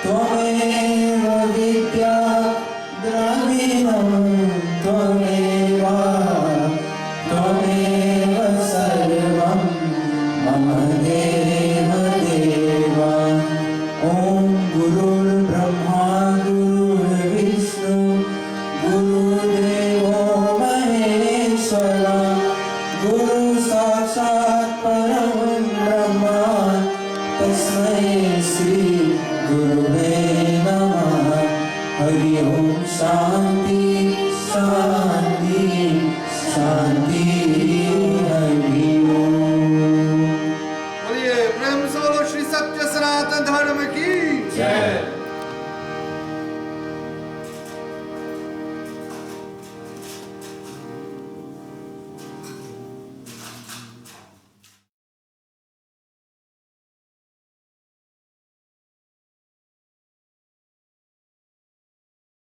त्वमेव विद्या द्रविणं त्वमेव त्वमेव सर्वं मम देव देव ओम गुरुर्ब्रह्मा गुरुर्विष्णु गुरुदेवो महेश्वरा गुरु साक्षात् परं ब्रह्म तस्मै श्री गुरुवे नमः हरि ओम शांति